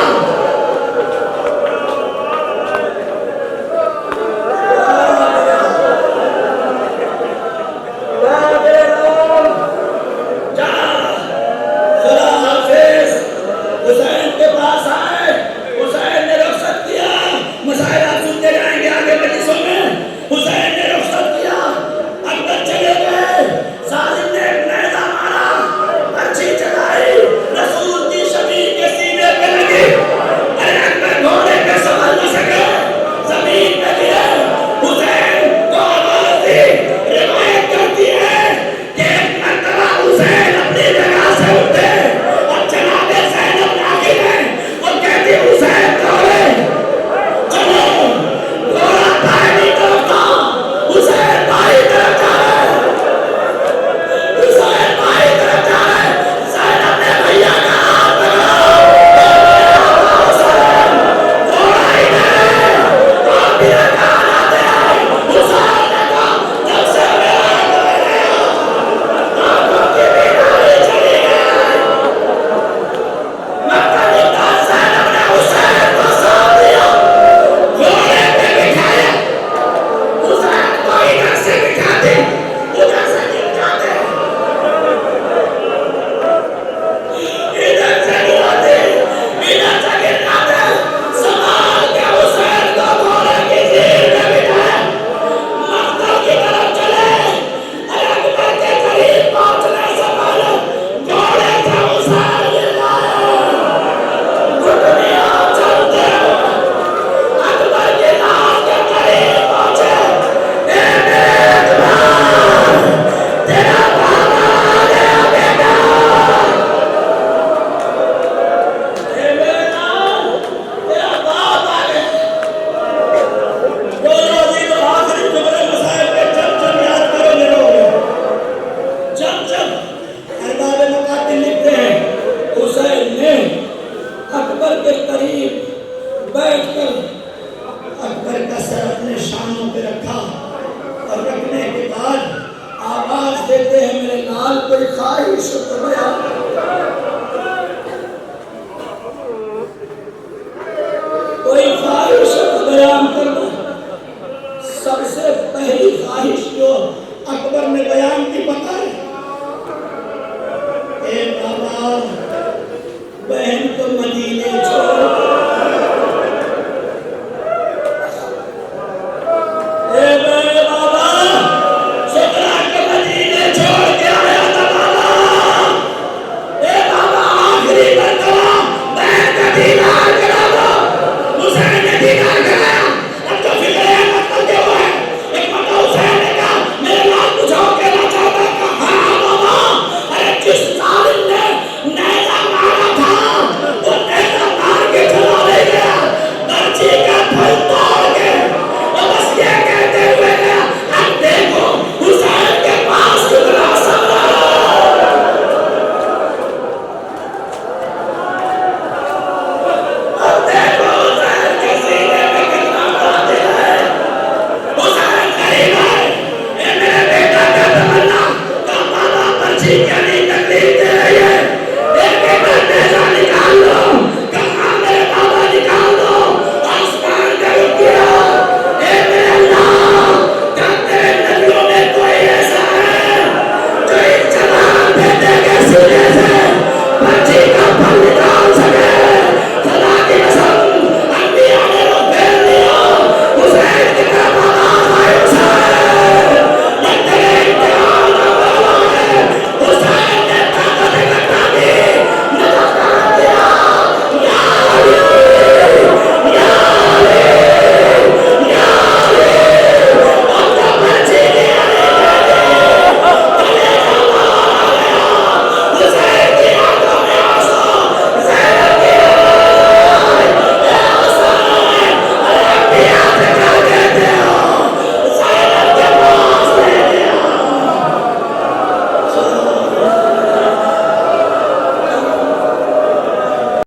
خدا حافظ. حسین کے پاس آئے، حسین نے رخصت کیا. مسائل آپ سنتے جائیں گے آگے مجلسوں میں. حسین نے رخصت کیا، اکبر چلے گئے. ظالم نے ایک نیزہ مارا، برچھی چلائی، رسول کی شمع کے سینے پہ لگی. ارے اکبر گھوڑے پہ سنبھل نہ سکے، زمین پہ گرے. حسین کو آواز دی. روایت کرتی ہے کہ ایک مرتبہ حسین اپنی جگہ سے اٹھے اور جناب زینب داخل ہیں. وہ کہتی حسین دوڑے چلو، گھوڑا دائیں طرف تھا، حسین بائیں طرف جا رہے ہیں، حسین بائیں طرف جا رہے ہیں. زینب نے بھیا کا ہاتھ پکڑا، حسین گھوڑا ہی نہیں، آپ بھی کہاں جاتے ہیں؟ حسین نے کہا جب سے میرا اکبر گیا آنکھوں کی بیماری چلی گئی. مکہ لکھا زینب نے حسین کو ساتھ دیا، گھوڑے پہ بٹھایا. حسین کو ادھر سے بٹھاتے ادھر سے گر جاتے، ادھر سے گراتے ادھر سے گر جاتے. سنبھال کے حسین کو گھوڑے کی زیر میں بٹھایا، مقتل کی طرف چلے. اور اکبر کے قریب پہنچنے سے پہلے گھوڑے سے حسین گر گئے. گھٹنیاں چلتے ہوئے اکبر کی لاش کے قریب پہنچے. اے میرے اکبر، تیرا بابا آ گیا بیٹا. اے میرے لال، تیرا باپ آ گیا. دونوں عزیز و آخری جملے مسائل پہ جب یاد کرو گے لوگ. جب ارباب مقاتل لکھتے ہیں حسین نے اکبر کے قریب بیٹھ کر اکبر کا سر اپنے شانوں پہ رکھا، اور رکھنے کے بعد آواز دیتے ہیں میرے لال کوئی خواہش ہو تو بیان